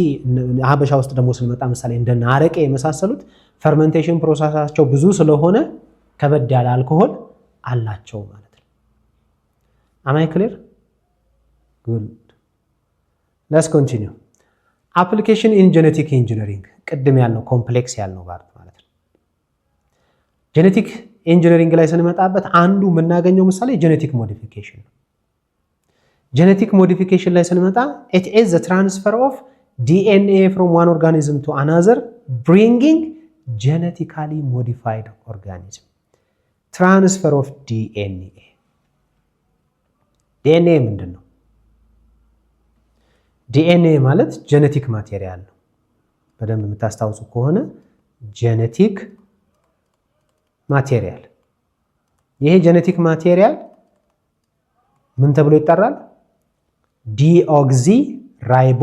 Speaker 1: ሀበሻ ውስጥ ደግሞ ስንመጣ ምሳሌ እንደነ አረቄ የመሳሰሉት ፈርመንቴሽን ፕሮሰሳቸው ብዙ ስለሆነ ከበድ ያለ አልኮሆል አላቸው ማለት ነው። am I clear? good. let's continue. application in genetic engineering ቅድም ያልነው ኮምፕሌክስ ያልነው ማለት ነው። ጄኔቲክ ኢንጂነሪንግ ላይ ስንመጣበት አንዱ የምናገኘው ምሳሌ ጄኔቲክ ሞዲፊኬሽን ነው። ጄኔቲክ ሞዲፊኬሽን ላይ ስንመጣ it is the transfer of DNA from one organism to another bringing genetically modified organism. transfer of DNA ምንድን ነው? ዲኤንኤ ማለት ጄኔቲክ ማቴሪያል ነው። በደንብ የምታስታውሱ ከሆነ ጄኔቲክ ማቴሪያል፣ ይሄ ጄኔቲክ ማቴሪያል ምን ተብሎ ይጠራል? ዲኦክሲ ራይቦ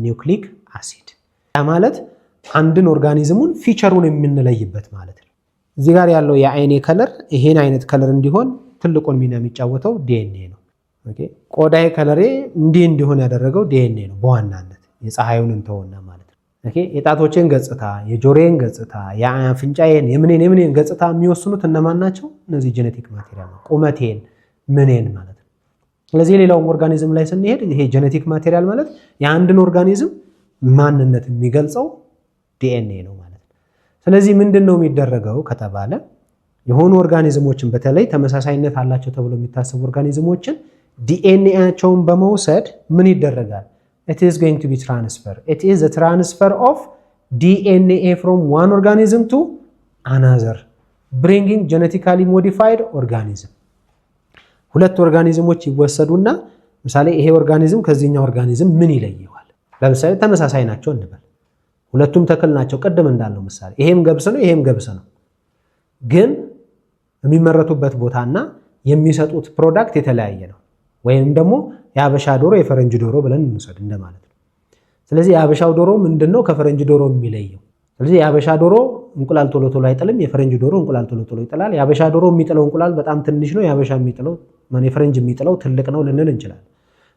Speaker 1: ኒውክሊክ አሲድ። ያ ማለት አንድን ኦርጋኒዝሙን ፊቸሩን የምንለይበት ማለት ነው። እዚህ ጋር ያለው የአይኔ ከለር ይሄን አይነት ከለር እንዲሆን ትልቁን ሚና የሚጫወተው ዲኤንኤ ነው። ኦኬ፣ ቆዳዬ ከለሬ እንዲህ እንዲሆን ያደረገው ዲኤንኤ ነው በዋናነት የፀሐዩን እንተውና ማለት ነው። ኦኬ፣ የጣቶቼን ገጽታ፣ የጆሮዬን ገጽታ፣ የአፍንጫዬን፣ የምኔን ገጽታ የሚወስኑት እነማን ናቸው? እነዚህ ጄኔቲክ ማቴሪያል ነው። ቁመቴን፣ ምኔን ማለት ነው። ስለዚህ ሌላውም ኦርጋኒዝም ላይ ስንሄድ ይሄ ጄኔቲክ ማቴሪያል ማለት የአንድን ኦርጋኒዝም ማንነት የሚገልጸው ዲኤንኤ ነው ማለት ነው። ስለዚህ ምንድን ነው የሚደረገው ከተባለ የሆኑ ኦርጋኒዝሞችን በተለይ ተመሳሳይነት አላቸው ተብሎ የሚታሰቡ ኦርጋኒዝሞችን ዲኤንኤያቸውን በመውሰድ ምን ይደረጋል? it is going to be transfer. it is a transfer of DNA from one organism to another bringing genetically modified organism. ሁለት ኦርጋኒዝሞች ይወሰዱና ምሳሌ ይሄ ኦርጋኒዝም ከዚህኛው ኦርጋኒዝም ምን ይለየዋል? ለምሳሌ ተመሳሳይ ናቸው እንበል፣ ሁለቱም ተክል ናቸው ቅድም እንዳልነው ምሳሌ ይሄም ገብስ ነው ይሄም ገብስ ነው፣ ግን የሚመረቱበት ቦታና የሚሰጡት ፕሮዳክት የተለያየ ነው። ወይም ደግሞ የሀበሻ ዶሮ የፈረንጅ ዶሮ ብለን እንውሰድ እንደማለት ነው። ስለዚህ የሀበሻው ዶሮ ምንድነው ከፈረንጅ ዶሮ የሚለየው? ስለዚህ የሀበሻ ዶሮ እንቁላል ቶሎ ቶሎ አይጥልም፣ የፈረንጅ ዶሮ እንቁላል ቶሎ ቶሎ ይጥላል። የሀበሻ ዶሮ የሚጥለው እንቁላል በጣም ትንሽ ነው፣ የፈረንጅ የሚጥለው ትልቅ ነው ልንል እንችላለን።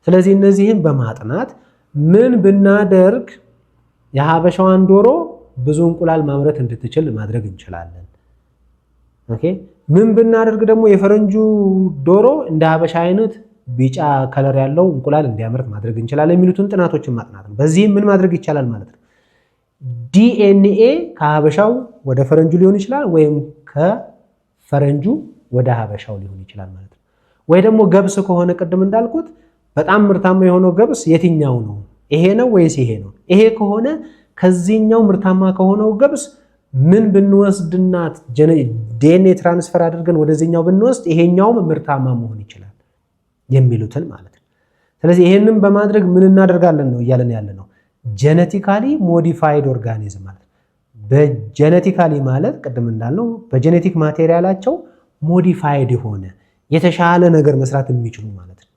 Speaker 1: ስለዚህ እነዚህን በማጥናት ምን ብናደርግ የሀበሻዋን ዶሮ ብዙ እንቁላል ማምረት እንድትችል ማድረግ እንችላለን። ኦኬ፣ ምን ብናደርግ ደግሞ የፈረንጁ ዶሮ እንደ ሀበሻ አይነት ቢጫ ከለር ያለው እንቁላል እንዲያመርት ማድረግ እንችላለን የሚሉትን ጥናቶችን ማጥናት ነው። በዚህም ምን ማድረግ ይቻላል ማለት ነው? ዲኤንኤ ከሀበሻው ወደ ፈረንጁ ሊሆን ይችላል፣ ወይም ከፈረንጁ ወደ ሀበሻው ሊሆን ይችላል ማለት ነው። ወይ ደግሞ ገብስ ከሆነ ቅድም እንዳልኩት በጣም ምርታማ የሆነው ገብስ የትኛው ነው? ይሄ ነው ወይስ ይሄ ነው? ይሄ ከሆነ ከዚህኛው ምርታማ ከሆነው ገብስ ምን ብንወስድና ዲኤንኤ ትራንስፈር አድርገን ወደዚህኛው ብንወስድ ይሄኛውም ምርታማ መሆን ይችላል የሚሉትን ማለት ነው። ስለዚህ ይሄንን በማድረግ ምን እናደርጋለን ነው እያለን ያለ ነው። ጄኔቲካሊ ሞዲፋይድ ኦርጋኒዝም ማለት በጄኔቲካሊ ማለት ቅድም እንዳልነው በጄኔቲክ ማቴሪያላቸው ሞዲፋይድ የሆነ የተሻለ ነገር መስራት የሚችሉ ማለት ነው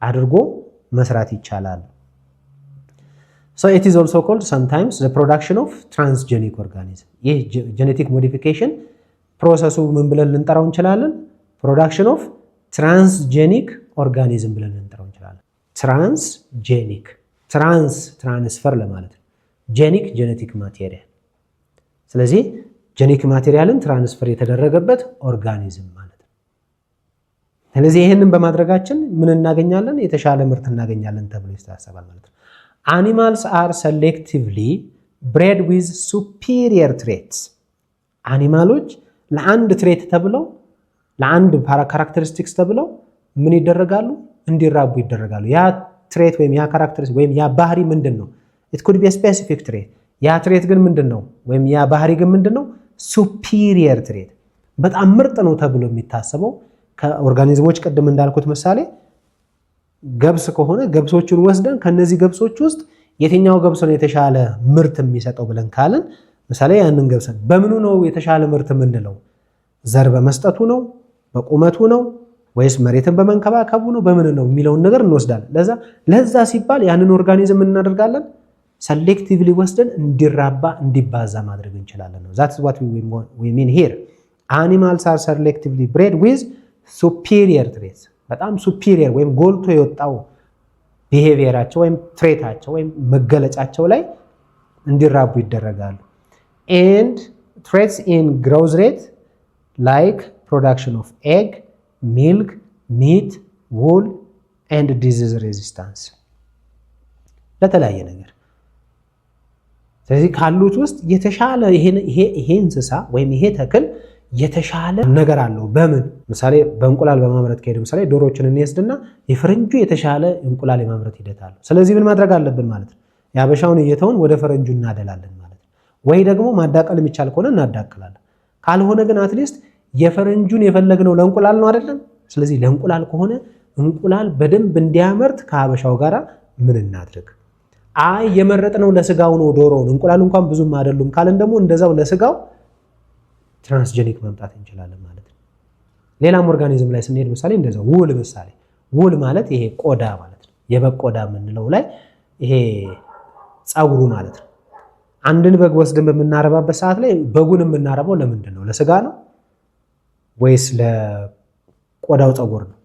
Speaker 1: አድርጎ መስራት ይቻላል። So it is also called sometimes the production of transgenic organism. ይህ ጄኔቲክ ሞዲፊኬሽን ፕሮሰሱ ምን ብለን ልንጠራው እንችላለን? ፕሮዳክሽን ኦፍ ትራንስጄኒክ ኦርጋኒዝም ብለን ልንጠራው እንችላለን። ትራንስጄኒክ ትራንስፈር ለማለት ነው። ጄኒክ ጄኔቲክ ማቴሪያል። ስለዚህ ጄኔቲክ ማቴሪያልን ትራንስፈር የተደረገበት ኦርጋኒዝም ማለት ነው። ስለዚህ ይህንን በማድረጋችን ምን እናገኛለን? የተሻለ ምርት እናገኛለን ተብሎ ይታሰባል ማለት ነው። Animals are selectively bred with superior traits. አኒማሎች ለአንድ ትሬት ተብለው ለአንድ ካራክተሪስቲክስ ተብለው ምን ይደረጋሉ? እንዲራቡ ይደረጋሉ። ያ ትሬት ወይም ያ ካራክተሪስቲክስ ወይም ያ ባህሪ ምንድን ነው? it could be a specific trait ያ ትሬት ግን ምንድነው? ወይም ያ ባህሪ ግን ምንድነው? ሱፒሪየር ትሬት በጣም ምርጥ ነው ተብሎ የሚታሰበው ከኦርጋኒዝሞች ቅድም እንዳልኩት ምሳሌ ገብስ ከሆነ ገብሶቹን ወስደን ከነዚህ ገብሶች ውስጥ የትኛው ገብስ ነው የተሻለ ምርት የሚሰጠው ብለን ካልን ምሳሌ ያንን ገብስ በምኑ ነው የተሻለ ምርት የምንለው? ዘር በመስጠቱ ነው? በቁመቱ ነው? ወይስ መሬትን በመንከባከቡ ነው? በምን ነው የሚለውን ነገር እንወስዳለን። ለዛ ሲባል ያንን ኦርጋኒዝም እናደርጋለን ሰሌክቲቭሊ ወስደን እንዲራባ እንዲባዛ ማድረግ እንችላለን ነው። that's what we mean here. animals are selectively bred with superior traits በጣም superior ወይም ጎልቶ የወጣው ቢሄቪየራቸው ወይም ትሬታቸው ወይም መገለጫቸው ላይ እንዲራቡ ይደረጋሉ። and traits in growth rate like production of egg, milk, meat, wool and disease resistance ለተለያየ ነገር ስለዚህ ካሉት ውስጥ የተሻለ ይሄ እንስሳ ወይም ይሄ ተክል የተሻለ ነገር አለው። በምን ምሳሌ በእንቁላል በማምረት ከሄደ ምሳሌ ዶሮዎችን እንወስድና የፈረንጁ የተሻለ እንቁላል የማምረት ሂደት አለው። ስለዚህ ምን ማድረግ አለብን ማለት ነው? ያበሻውን እየተውን ወደ ፈረንጁ እናደላለን ማለት ነው። ወይ ደግሞ ማዳቀል የሚቻል ከሆነ እናዳቅላለን። ካልሆነ ግን አትሊስት የፈረንጁን የፈለግነው ለእንቁላል ነው አይደለም? ስለዚህ ለእንቁላል ከሆነ እንቁላል በደንብ እንዲያመርት ከሀበሻው ጋራ ምን እናድርግ? አይ የመረጥነው ለስጋው ነው ዶሮውን እንቁላል እንኳን ብዙም አይደሉም ካለን ደግሞ እንደዛው ለስጋው ትራንስጀኒክ ማምጣት እንችላለን ማለት ነው። ሌላም ኦርጋኒዝም ላይ ስንሄድ ምሳሌ እንደዛው ውል ምሳሌ ውል ማለት ይሄ ቆዳ ማለት ነው። የበግ ቆዳ የምንለው ላይ ይሄ ፀጉሩ ማለት ነው። አንድን በግ ወስደን በምናረባበት ሰዓት ላይ በጉን የምናረባው ለምንድን ነው? ለስጋ ነው ወይስ ለቆዳው ፀጉር ነው?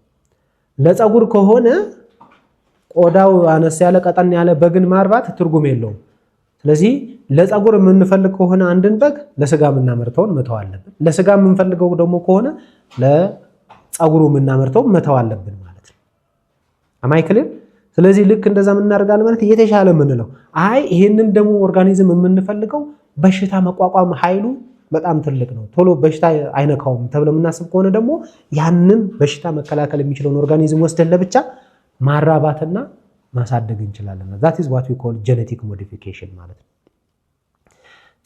Speaker 1: ለፀጉር ከሆነ ቆዳው አነስ ያለ ቀጠን ያለ በግን ማርባት ትርጉም የለውም። ስለዚህ ለፀጉር የምንፈልግ ከሆነ አንድን በግ ለስጋ የምናመርተውን መተው አለብን። ለስጋ የምንፈልገው ደግሞ ከሆነ ለፀጉሩ የምናመርተውን መተው አለብን ማለት ነው። አማይክልን ስለዚህ ልክ እንደዛ የምናደርጋለን ማለት የተሻለ የምንለው አይ ይሄንን ደግሞ ኦርጋኒዝም የምንፈልገው በሽታ መቋቋም ኃይሉ በጣም ትልቅ ነው ቶሎ በሽታ አይነካውም ተብሎ የምናስብ ከሆነ ደግሞ ያንን በሽታ መከላከል የሚችለውን ኦርጋኒዝም ወስደን ለብቻ ማራባትና ማሳደግ እንችላለን። that is what we call genetic modification ማለት ነው።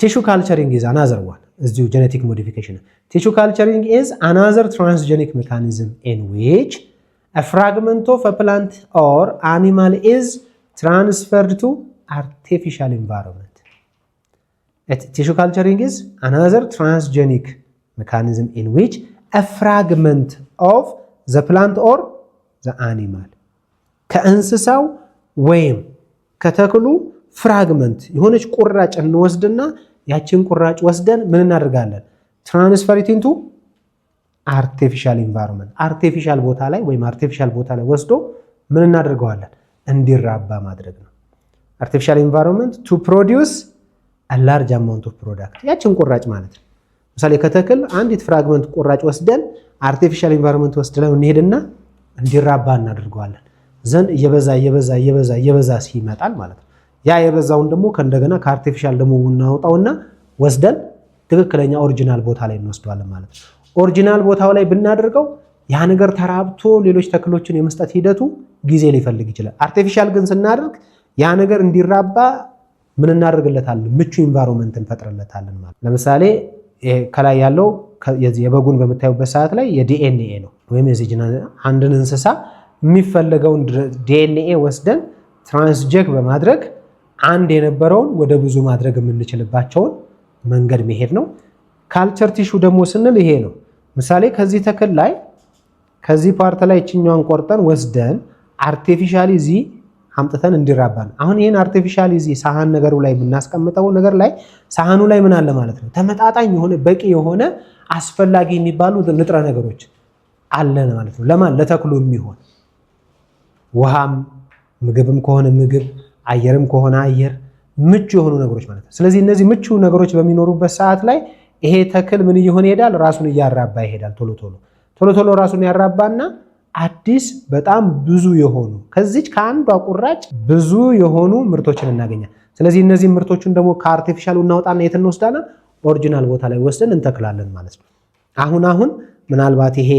Speaker 1: tissue culturing is another one እዚሁ genetic modification tissue culturing is another transgenic mechanism in which a fragment of a plant or animal is transferred to artificial environment. Tissue culturing is another transgenic mechanism in which a fragment of the plant or the animal ከእንስሳው ወይም ከተክሉ ፍራግመንት የሆነች ቁራጭ እንወስድና ያችን ቁራጭ ወስደን ምን እናደርጋለን? ትራንስፈር ኢት ኢንቱ አርቲፊሻል ኢንቫይሮንመንት አርቲፊሻል ቦታ ላይ ወይም አርቲፊሻል ቦታ ላይ ወስዶ ምን እናደርገዋለን? እንዲራባ ማድረግ ነው። አርቲፊሻል ኢንቫይሮንመንት ቱ ፕሮዲዩስ a large amount of product ያችን ቁራጭ ማለት ነው። ምሳሌ ከተክል አንዲት ፍራግመንት ቁራጭ ወስደን አርቲፊሻል ኢንቫይሮንመንት ወስደን እንሄድና እንዲራባ እናደርገዋለን። ዘን እየበዛ ሲመጣል ማለት ነው። ያ የበዛውን ደግሞ ከእንደገና ከአርቲፊሻል ደግሞ እናወጣውና ወስደን ትክክለኛ ኦሪጂናል ቦታ ላይ እንወስደዋለን ማለት ነው። ኦሪጂናል ቦታው ላይ ብናደርገው ያ ነገር ተራብቶ ሌሎች ተክሎችን የመስጠት ሂደቱ ጊዜ ሊፈልግ ይችላል። አርቲፊሻል ግን ስናደርግ ያ ነገር እንዲራባ ምን እናደርግለታለን? ምቹ ኢንቫይሮንመንት እንፈጥርለታለን ማለት። ለምሳሌ ከላይ ያለው የበጉን በምታዩበት ሰዓት ላይ የዲኤንኤ ነው ወይም አንድን እንስሳ የሚፈለገውን ዲኤንኤ ወስደን ትራንስጀክ በማድረግ አንድ የነበረውን ወደ ብዙ ማድረግ የምንችልባቸውን መንገድ መሄድ ነው። ካልቸር ቲሹ ደግሞ ስንል ይሄ ነው። ምሳሌ ከዚህ ተክል ላይ ከዚህ ፓርት ላይ እችኛዋን ቆርጠን ወስደን አርቲፊሻሊ እዚህ አምጥተን እንዲራባን። አሁን ይሄን አርቲፊሻሊ እዚህ ሳህን ነገሩ ላይ የምናስቀምጠው ነገር ላይ ሳህኑ ላይ ምን አለ ማለት ነው? ተመጣጣኝ የሆነ በቂ የሆነ አስፈላጊ የሚባሉ ንጥረ ነገሮች አለን ማለት ነው። ለማን? ለተክሉ የሚሆን ውሃም፣ ምግብም ከሆነ ምግብ፣ አየርም ከሆነ አየር፣ ምቹ የሆኑ ነገሮች ማለት ነው። ስለዚህ እነዚህ ምቹ ነገሮች በሚኖሩበት ሰዓት ላይ ይሄ ተክል ምን እየሆነ ይሄዳል? ራሱን እያራባ ይሄዳል። ቶሎ ቶሎ ራሱን ያራባና አዲስ በጣም ብዙ የሆኑ ከዚች ከአንዷ ቁራጭ ብዙ የሆኑ ምርቶችን እናገኛለን። ስለዚህ እነዚህ ምርቶችን ደግሞ ከአርቲፊሻሉ እናወጣና የት እንወስዳለን? ኦሪጂናል ቦታ ላይ ወስደን እንተክላለን ማለት ነው። አሁን ምናልባት ይሄ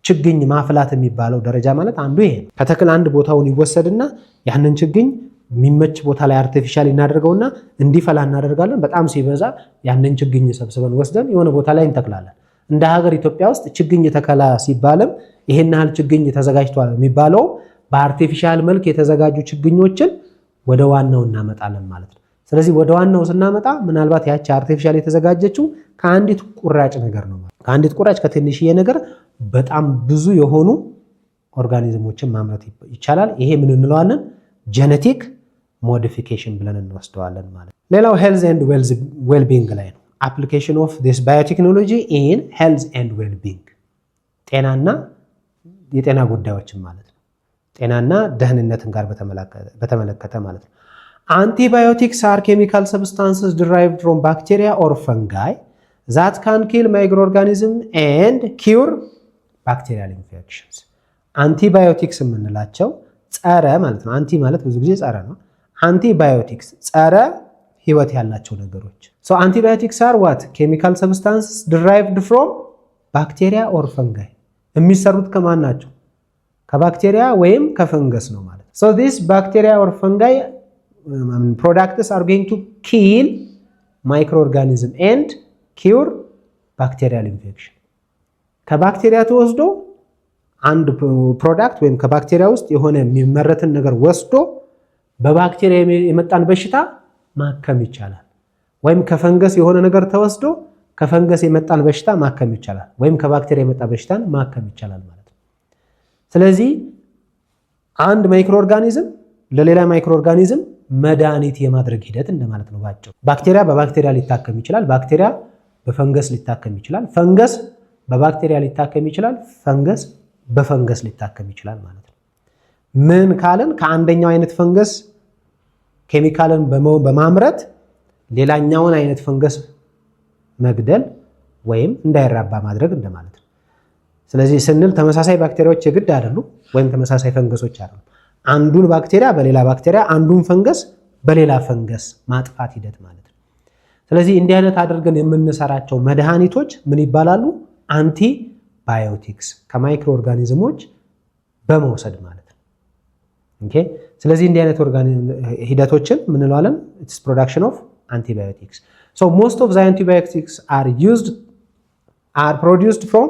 Speaker 1: ችግኝ ማፍላት የሚባለው ደረጃ ማለት አንዱ ይሄ ነው። ከተክል አንድ ቦታውን ይወሰድና ያንን ችግኝ የሚመች ቦታ ላይ አርቲፊሻሊ እናደርገውና እንዲፈላ እናደርጋለን። በጣም ሲበዛ ያንን ችግኝ ሰብስበን ወስደን የሆነ ቦታ ላይ እንተክላለን። እንደ ሀገር ኢትዮጵያ ውስጥ ችግኝ ተከላ ሲባልም ይሄን ያህል ችግኝ ተዘጋጅቷል የሚባለው በአርቲፊሻል መልክ የተዘጋጁ ችግኞችን ወደ ዋናው እናመጣለን ማለት ነው። ስለዚህ ወደ ዋናው ስናመጣ ምናልባት ያቺ አርቲፊሻል የተዘጋጀችው ከአንዲት ቁራጭ ነገር ነው ማለት ከአንዲት ቁራጭ ከትንሽዬ ነገር በጣም ብዙ የሆኑ ኦርጋኒዝሞችን ማምረት ይቻላል። ይሄ ምን እንለዋለን? ጄኔቲክ ሞዲፊኬሽን ብለን እንወስደዋለን ማለት ነው። ሌላው ሄልዝ ኤንድ ዌልቢንግ ላይ ነው። አፕሊኬሽን ኦፍ ዲስ ባዮቴክኖሎጂ ኢን ሄልዝ ኤንድ ዌልቢንግ፣ ጤናና የጤና ጉዳዮችን ማለት ነው። ጤናና ደህንነትን ጋር በተመለከተ ማለት ነው። አንቲባዮቲክስ አር ኬሚካል ሰብስታንስስ ዲራይቭድ ፍሮም ባክቴሪያ ኦር ፈንጋይ ዛት ካን ኪል ማይክሮ ኦርጋኒዝም ኤንድ ኪውር ባክቴሪያል ኢንፌክሽንስ። አንቲባዮቲክስ የምንላቸው ጸረ ማለት ነው። አንቲ ማለት ብዙ ጊዜ ጸረ ነው። አንቲባዮቲክስ ጸረ ህይወት ያላቸው ነገሮች። ሶ አንቲባዮቲክስ አር ዋት ኬሚካል ሰብስታንስስ ዲራይቭድ ፍሮም ባክቴሪያ ኦር ፈንጋይ። የሚሰሩት ከማን ናቸው? ከባክቴሪያ ወይም ከፈንገስ ነው ማለት ነው። ሶ ዲስ ባክቴሪያ ኦር ፈንጋይ products are going to kill microorganism and cure bacterial infection። ከባክቴሪያ ተወስዶ አንድ ፕሮዳክት ወይም ከባክቴሪያ ውስጥ የሆነ የሚመረትን ነገር ወስዶ በባክቴሪያ የመጣን በሽታ ማከም ይቻላል። ወይም ከፈንገስ የሆነ ነገር ተወስዶ ከፈንገስ የመጣን በሽታ ማከም ይቻላል። ወይም ከባክቴሪያ የመጣ በሽታን ማከም ይቻላል ማለት ነው። ስለዚህ አንድ ማይክሮ ኦርጋኒዝም ለሌላ ማይክሮ ኦርጋኒዝም መድኃኒት የማድረግ ሂደት እንደማለት ነው ባጭሩ። ባክቴሪያ በባክቴሪያ ሊታከም ይችላል። ባክቴሪያ በፈንገስ ሊታከም ይችላል። ፈንገስ በባክቴሪያ ሊታከም ይችላል። ፈንገስ በፈንገስ ሊታከም ይችላል ማለት ነው። ምን ካለን ከአንደኛው አይነት ፈንገስ ኬሚካልን በማምረት ሌላኛውን አይነት ፈንገስ መግደል ወይም እንዳይራባ ማድረግ እንደማለት ነው። ስለዚህ ስንል ተመሳሳይ ባክቴሪያዎች የግድ አይደሉም፣ ወይም ተመሳሳይ ፈንገሶች አይደሉም። አንዱን ባክቴሪያ በሌላ ባክቴሪያ፣ አንዱን ፈንገስ በሌላ ፈንገስ ማጥፋት ሂደት ማለት ነው። ስለዚህ እንዲህ አይነት አድርገን የምንሰራቸው መድኃኒቶች ምን ይባላሉ? አንቲ ባዮቲክስ፣ ከማይክሮ ኦርጋኒዝሞች በመውሰድ ማለት ነው። ኦኬ። ስለዚህ እንዲህ አይነት ሂደቶችን ምን እንለዋለን? ኢትስ ፕሮዳክሽን ኦፍ አንቲባዮቲክስ። ሶ ሞስት ኦፍ ዘ አንቲባዮቲክስ አር ፕሮዲውስድ ፍሮም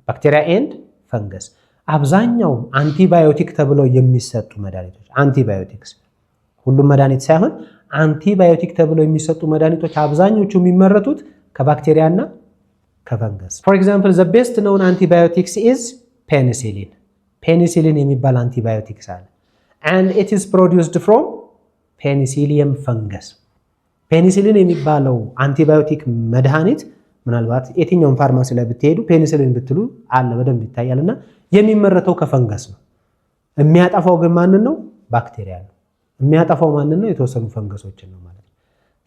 Speaker 1: ባክቴሪያ ኤንድ ፈንገስ። አብዛኛው አንቲባዮቲክ ተብለው የሚሰጡ መድኃኒቶች አንቲባዮቲክስ፣ ሁሉም መድኃኒት ሳይሆን አንቲባዮቲክ ተብለው የሚሰጡ መድኃኒቶች አብዛኞቹ የሚመረቱት ከባክቴሪያና ከፈንገስ። ፎር ኤግዛምፕል ዘ ቤስት ኖውን አንቲባዮቲክስ ኢዝ ፔኒሲሊን። ፔኒሲሊን የሚባል አንቲባዮቲክስ አለ and it is produced from ፔኒሲሊየም ፈንገስ። ፔኒሲሊን የሚባለው አንቲባዮቲክ መድኃኒት ምናልባት የትኛውን ፋርማሲ ላይ ብትሄዱ ፔኒሲሊን ብትሉ አለ በደንብ ይታያልና የሚመረተው ከፈንገስ ነው። የሚያጠፋው ግን ማንን ነው? ባክቴሪያ ነው። የሚያጠፋው ማንን ነው? የተወሰኑ ፈንገሶችን ነው ማለት ነው።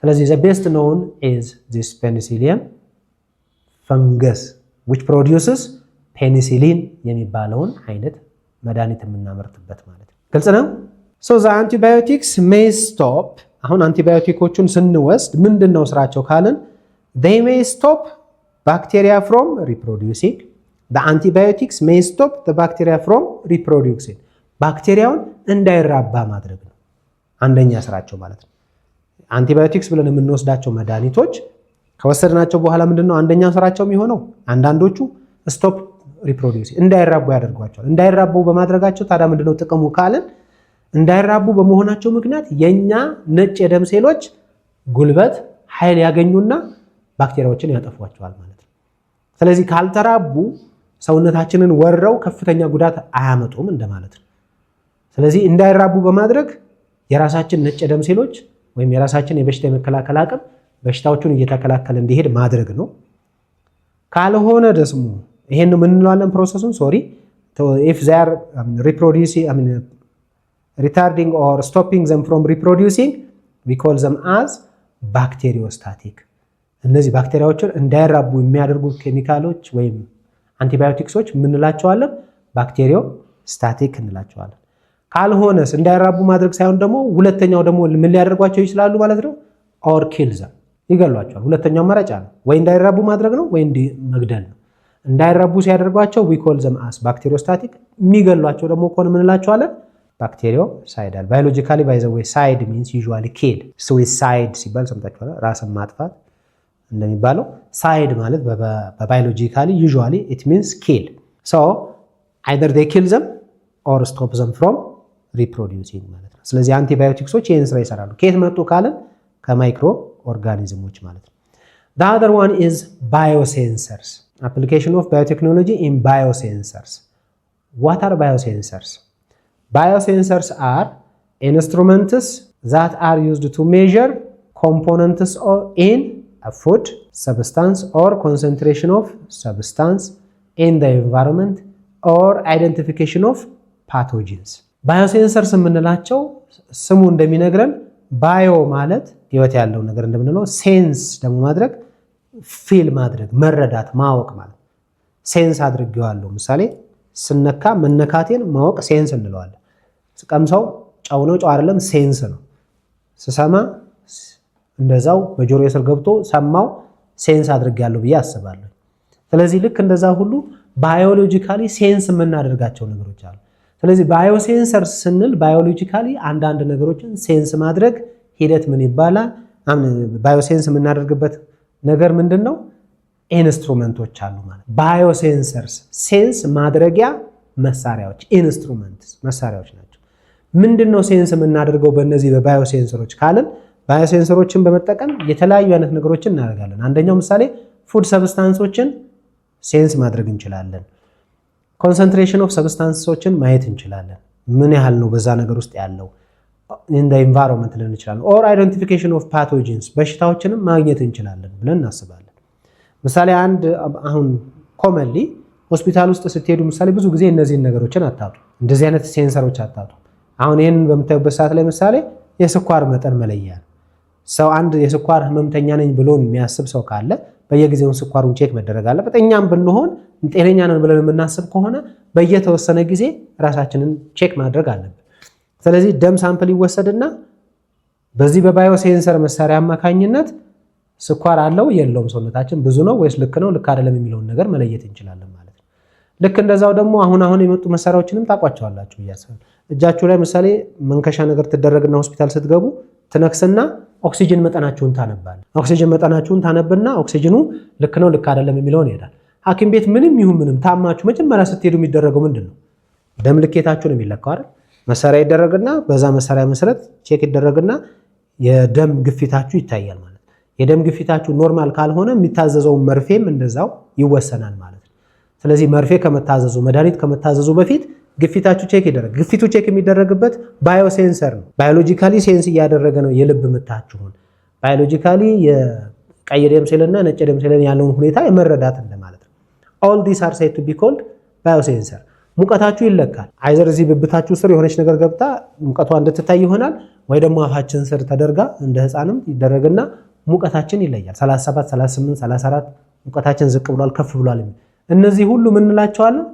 Speaker 1: ስለዚህ the best known is this penicillium fungus which produces penicillin የሚባለውን አይነት መድኃኒት የምናመርትበት ማለት ነው። ግልጽ ነው? so the antibiotics may stop። አሁን አንቲባዮቲኮቹን ስንወስድ ምንድነው ስራቸው ካልን they may stop bacteria from reproducing. the antibiotics may stop the bacteria from reproducing. ባክቴሪያውን እንዳይራባ ማድረግ ነው አንደኛ ስራቸው ማለት ነው። አንቲባዮቲክስ ብለን የምንወስዳቸው መድኃኒቶች ከወሰድናቸው በኋላ ምንድነው አንደኛ ስራቸው የሚሆነው? አንዳንዶቹ ስቶፕ ሪፕሮዲዩሲንግ እንዳይራቡ ያደርጓቸዋል። እንዳይራቡ በማድረጋቸው ታዲያ ምንድነው ጥቅሙ ካልን እንዳይራቡ በመሆናቸው ምክንያት የኛ ነጭ የደም ሴሎች ጉልበት ኃይል ያገኙና ባክቴሪያዎችን ያጠፏቸዋል ማለት ነው። ስለዚህ ካልተራቡ ሰውነታችንን ወረው ከፍተኛ ጉዳት አያመጡም እንደማለት ነው። ስለዚህ እንዳይራቡ በማድረግ የራሳችን ነጭ የደም ሴሎች ወይም የራሳችን የበሽታ የመከላከል አቅም በሽታዎቹን እየተከላከለ እንዲሄድ ማድረግ ነው። ካልሆነ ደግሞ ይሄን ምን እንለዋለን ፕሮሰሱን? ሶሪ if they are retarding or stopping them from reproducing we call them as bacteriostatic። እነዚህ ባክቴሪያዎችን እንዳይራቡ የሚያደርጉ ኬሚካሎች ወይም አንቲባዮቲክሶች ምን እንላቸዋለን? ባክቴሪዮ ስታቲክ እንላቸዋለን። ካልሆነስ እንዳይራቡ ማድረግ ሳይሆን ደግሞ ሁለተኛው ደግሞ ምን ሊያደርጓቸው ይችላሉ ማለት ነው? or kill them፣ ይገሏቸዋል። ሁለተኛው አማራጭ አለ። ወይ እንዳይራቡ ማድረግ ነው ወይ መግደል ነው። እንዳይራቡ ሲያደርጓቸው we call them as bacteriostatic፣ የሚገሏቸው ደግሞ ከሆነ ምን እንላቸዋለን? ባክቴሪዮሳይዳል። ባዮሎጂካሊ ባይ ዘ ዌይ ሳይድ ሚንስ ዩዥዋሊ ኪል። ሱዊሳይድ ሲባል ሰምታችኋል፣ ራስን ማጥፋት እንደሚባለው ሳይድ ማለት በባዮሎጂካሊ ዩዥዋሊ ኢት ሚንስ ኪል። ሶ አይደር ዴይ ኪል ዘም ኦር ስቶፕ ዘም ፍሮም ሪፕሮዲውሲንግ ማለት ነው። ስለዚህ አንቲባዮቲክሶች ይህን ስራ ይሰራሉ። ከየት መጡ ካለን ከማይክሮ ኦርጋኒዝሞች ማለት ነው። The other one is biosensors. Application of biotechnology in biosensors. What are biosensors? Biosensors are instruments that are used to measure components in a food, substance or concentration of substance in the environment or identification of pathogens. Biosensors የምንላቸው ስሙ እንደሚነግረን ባዮ ማለት ህይወት ያለው ነገር እንደምንለው፣ ሴንስ ደግሞ ማድረግ ፊል ማድረግ መረዳት ማወቅ ማለት ሴንስ አድርጌዋለሁ። ምሳሌ ስነካ መነካቴን ማወቅ ሴንስ እንለዋለን። ስቀምሰው ጨው ነው ጨው አይደለም ሴንስ ነው። ስሰማ እንደዛው በጆሮዬ ስር ገብቶ ሰማው ሴንስ አድርጌያለሁ ብዬ አስባለሁ። ስለዚህ ልክ እንደዛ ሁሉ ባዮሎጂካሊ ሴንስ የምናደርጋቸው ነገሮች አሉ። ስለዚህ ባዮሴንሰር ስንል ባዮሎጂካሊ አንዳንድ ነገሮችን ሴንስ ማድረግ ሂደት ምን ይባላል? ባዮሴንስ የምናደርግበት ነገር ምንድን ነው? ኢንስትሩመንቶች አሉ ማለት ባዮሴንሰርስ ሴንስ ማድረጊያ መሳሪያዎች ኢንስትሩመንትስ መሳሪያዎች ናቸው። ምንድን ነው ሴንስ የምናደርገው በእነዚህ በባዮሴንሰሮች ካልን ባዮሴንሰሮችን በመጠቀም የተለያዩ አይነት ነገሮችን እናደርጋለን። አንደኛው ምሳሌ ፉድ ሰብስታንሶችን ሴንስ ማድረግ እንችላለን። ኮንሰንትሬሽን ኦፍ ሰብስታንሶችን ማየት እንችላለን። ምን ያህል ነው በዛ ነገር ውስጥ ያለው ኢን ዘ ኢንቫይሮንመንት ልን እንችላለን። ኦር አይደንቲፊኬሽን ኦፍ ፓቶጂንስ በሽታዎችንም ማግኘት እንችላለን ብለን እናስባለን። ምሳሌ አንድ አሁን ኮመንሊ ሆስፒታል ውስጥ ስትሄዱ ምሳሌ ብዙ ጊዜ እነዚህን ነገሮችን አታጡ፣ እንደዚህ አይነት ሴንሰሮች አታጡ። አሁን ይህን በምታዩበት ሰዓት ላይ ምሳሌ የስኳር መጠን መለያ ሰው አንድ የስኳር ህመምተኛ ነኝ ብሎ የሚያስብ ሰው ካለ በየጊዜውን ስኳሩን ቼክ መደረግ አለበት። እኛም ብንሆን ጤነኛ ነን ብለን የምናስብ ከሆነ በየተወሰነ ጊዜ ራሳችንን ቼክ ማድረግ አለብን። ስለዚህ ደም ሳምፕል ይወሰድና በዚህ በባዮሴንሰር መሳሪያ አማካኝነት ስኳር አለው የለውም፣ ሰውነታችን ብዙ ነው ወይስ ልክ ነው ልክ አይደለም የሚለውን ነገር መለየት እንችላለን ማለት ነው። ልክ እንደዛው ደግሞ አሁን የመጡ መሳሪያዎችንም ታውቋቸዋላችሁ እያሰብን እጃችሁ ላይ ምሳሌ መንከሻ ነገር ትደረግና ሆስፒታል ስትገቡ ትነክስና ኦክሲጅን መጠናችሁን ታነባል። ኦክሲጅን መጠናችሁን ታነብና ኦክሲጅኑ ልክ ነው ልክ አይደለም የሚለውን ይሄዳል። ሐኪም ቤት ምንም ይሁን ምንም ታማችሁ መጀመሪያ ስትሄዱ የሚደረገው ምንድን ነው? ደም ልኬታችሁ ነው የሚለካው አይደል? መሳሪያ ይደረግና በዛ መሳሪያ መሰረት ቼክ ይደረግና የደም ግፊታችሁ ይታያል ማለት ነው። የደም ግፊታችሁ ኖርማል ካልሆነ የሚታዘዘው መርፌም እንደዛው ይወሰናል ማለት ነው። ስለዚህ መርፌ ከመታዘዙ መድኃኒት ከመታዘዙ በፊት ግፊታችሁ ቼክ ይደረግ። ግፊቱ ቼክ የሚደረግበት ባዮሴንሰር ነው። ባዮሎጂካሊ ሴንስ እያደረገ ነው የልብ ምታችሁን። ባዮሎጂካሊ የቀይ ደም ሴልና ነጭ ደም ሴልን ያለውን ሁኔታ የመረዳት እንደማለት ነው። all these are said to be called biosensor። ሙቀታችሁ ይለካል። አይዘር እዚህ ብብታችሁ ስር የሆነች ነገር ገብታ ሙቀቷ እንድትታይ ይሆናል፣ ወይ ደግሞ አፋችን ስር ተደርጋ እንደ ህፃንም ይደረግና ሙቀታችን ይለያል። 37፣ 38፣ 34 ሙቀታችን ዝቅ ብሏል ከፍ ብሏል። እነዚህ ሁሉ ምን እንላቸዋለን?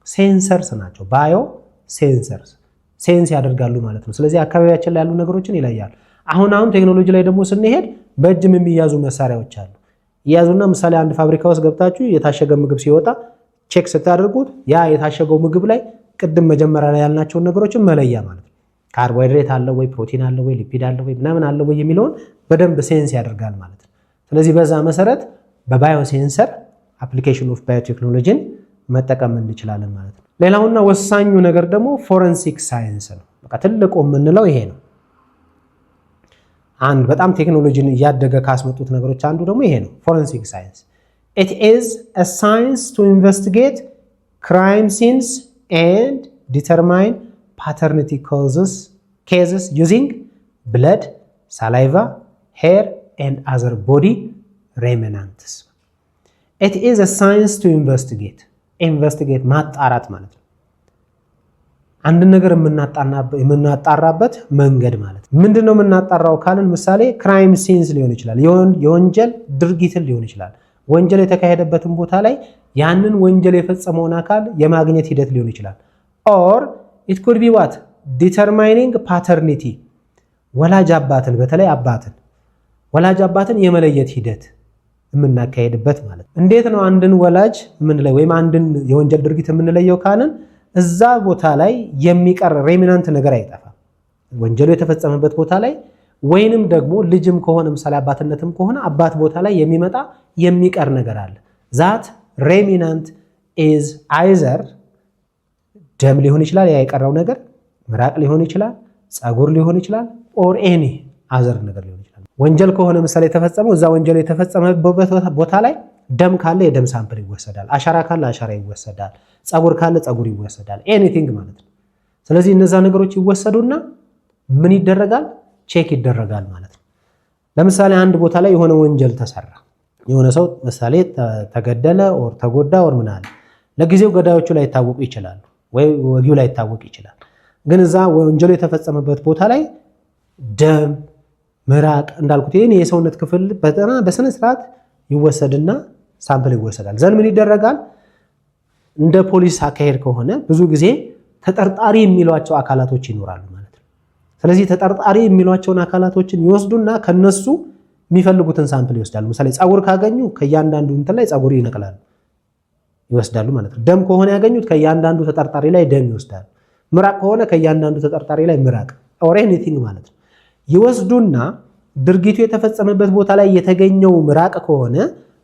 Speaker 1: ሴንሰርስ ናቸው። ባዮ ሴንሰርስ ሴንስ ያደርጋሉ ማለት ነው። ስለዚህ አካባቢያችን ላይ ያሉ ነገሮችን ይለያል። አሁን ቴክኖሎጂ ላይ ደግሞ ስንሄድ በእጅም የሚያዙ መሳሪያዎች አሉ። ይያዙና ምሳሌ አንድ ፋብሪካ ውስጥ ገብታችሁ የታሸገ ምግብ ሲወጣ ቼክ ስታደርጉት ያ የታሸገው ምግብ ላይ ቅድም መጀመሪያ ላይ ያልናቸውን ነገሮችን መለያ ማለት ነው። ካርቦሃይድሬት አለ ወይ፣ ፕሮቲን አለ ወይ፣ ሊፒድ አለ ወይ፣ ምናምን አለ ወይ የሚለውን በደንብ ሴንስ ያደርጋል ማለት ነው። ስለዚህ በዛ መሰረት በባዮ ሴንሰር አፕሊኬሽን ኦፍ ባዮቴክኖሎጂን መጠቀም እንችላለን ማለት ነው። ሌላውና ወሳኙ ነገር ደግሞ ፎረንሲክ ሳይንስ ነው። በቃ ትልቁ የምንለው ይሄ ነው። አንድ በጣም ቴክኖሎጂን እያደገ ካስመጡት ነገሮች አንዱ ደግሞ ይሄ ነው፣ ፎረንሲክ ሳይንስ። It is a science to investigate crime scenes and determine paternity cases using blood, saliva, hair, and other body remnants. It is a science to investigate. Investigate ማጣራት ማለት ነው። አንድ ነገር የምናጣራበት መንገድ ማለት ነው። ምንድነው የምናጣራው ካልን ምሳሌ ክራይም ሲንስ ሊሆን ይችላል፣ የወንጀል ድርጊትን ሊሆን ይችላል። ወንጀል የተካሄደበትን ቦታ ላይ ያንን ወንጀል የፈጸመውን አካል የማግኘት ሂደት ሊሆን ይችላል። ኦር ኢት ኩድ ቢ ዋት ዲተርማይኒንግ ፓተርኒቲ፣ ወላጅ አባትን በተለይ ወላጅ አባትን የመለየት ሂደት የምናካሄድበት ማለት ነው። እንዴት ነው አንድን ወላጅ የምንለየው ወይም አንድን የወንጀል ድርጊት የምንለየው ካልን እዛ ቦታ ላይ የሚቀር ሬሚናንት ነገር አይጠፋም። ወንጀሉ የተፈጸመበት ቦታ ላይ ወይንም ደግሞ ልጅም ከሆነ ምሳሌ አባትነትም ከሆነ አባት ቦታ ላይ የሚመጣ የሚቀር ነገር አለ። ዛት ሬሚናንት ኢዝ አይዘር ደም ሊሆን ይችላል፣ ያ የቀረው ነገር ምራቅ ሊሆን ይችላል፣ ፀጉር ሊሆን ይችላል፣ ኦር ኤኒ አዘር ነገር ሊሆን ይችላል። ወንጀል ከሆነ ምሳሌ የተፈጸመው እዛ ወንጀል የተፈጸመበት ቦታ ላይ ደም ካለ የደም ሳምፕል ይወሰዳል፣ አሻራ ካለ አሻራ ይወሰዳል፣ ፀጉር ካለ ፀጉር ይወሰዳል፣ ኤኒቲንግ ማለት ነው። ስለዚህ እነዛ ነገሮች ይወሰዱና ምን ይደረጋል? ቼክ ይደረጋል ማለት ነው። ለምሳሌ አንድ ቦታ ላይ የሆነ ወንጀል ተሰራ፣ የሆነ ሰው ምሳሌ ተገደለ ኦር ተጎዳ ኦር ምን አለ፣ ለጊዜው ገዳዮቹ ላይ ይታወቁ ይችላሉ ወይ ወጊው ላይ ይታወቅ ይችላል። ግን እዛ ወንጀሉ የተፈጸመበት ቦታ ላይ ደም፣ ምራቅ እንዳልኩት ይሄን የሰውነት ክፍል በስነ ስርዓት ይወሰድና ሳምፕል ይወሰዳል። ዘን ምን ይደረጋል? እንደ ፖሊስ አካሄድ ከሆነ ብዙ ጊዜ ተጠርጣሪ የሚሏቸው አካላቶች ይኖራሉ ማለት ነው። ስለዚህ ተጠርጣሪ የሚሏቸውን አካላቶችን ይወስዱና ከነሱ የሚፈልጉትን ሳምፕል ይወስዳሉ። ምሳሌ ፀጉር ካገኙ ከእያንዳንዱ እንትን ላይ ፀጉር ይነቅላሉ ይወስዳሉ ማለት ነው። ደም ከሆነ ያገኙት ከእያንዳንዱ ተጠርጣሪ ላይ ደም ይወስዳሉ። ምራቅ ከሆነ ከእያንዳንዱ ተጠርጣሪ ላይ ምራቅ ኦር ኤኒቲንግ ማለት ነው ይወስዱና ድርጊቱ የተፈጸመበት ቦታ ላይ የተገኘው ምራቅ ከሆነ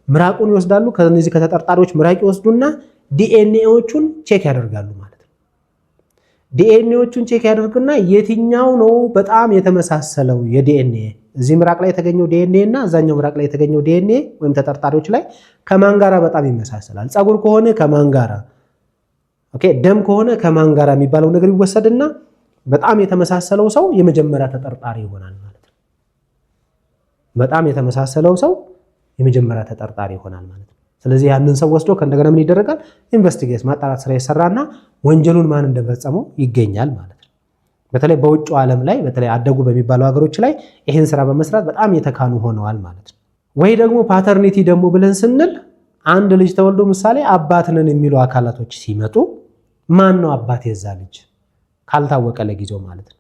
Speaker 1: ምራቁን ይወስዳሉ። ከነዚህ ከተጠርጣሪዎች ምራቅ ይወስዱና ዲኤንኤዎቹን ቼክ ያደርጋሉ ማለት ነው። ዲኤንኤዎቹን ቼክ ያደርጉና የትኛው ነው በጣም የተመሳሰለው የዲኤንኤ እዚህ ምራቅ ላይ የተገኘው ዲኤንኤ እና እዛኛው ምራቅ ላይ የተገኘው ዲኤንኤ ወይም ተጠርጣሪዎች ላይ ከማን ጋራ በጣም ይመሳሰላል። ፀጉር ከሆነ ከማን ጋራ፣ ኦኬ ደም ከሆነ ከማን ጋራ የሚባለው ነገር ይወሰድና በጣም የተመሳሰለው ሰው የመጀመሪያ ተጠርጣሪ ይሆናል ማለት ነው። በጣም የተመሳሰለው ሰው የመጀመሪያ ተጠርጣሪ ይሆናል ማለት ነው። ስለዚህ ያንን ሰው ወስዶ ከእንደገና ምን ይደረጋል? ኢንቨስቲጌት ማጣራት ስራ ይሰራና ወንጀሉን ማን እንደፈጸመው ይገኛል ማለት ነው። በተለይ በውጭ ዓለም ላይ በተለይ አደጉ በሚባሉ ሀገሮች ላይ ይህን ስራ በመስራት በጣም የተካኑ ሆነዋል ማለት ነው። ወይ ደግሞ ፓተርኒቲ ደግሞ ብለን ስንል አንድ ልጅ ተወልዶ ምሳሌ አባት ነን የሚሉ አካላቶች ሲመጡ ማን ነው አባት የዛ ልጅ ካልታወቀ ለጊዜው ማለት ነው።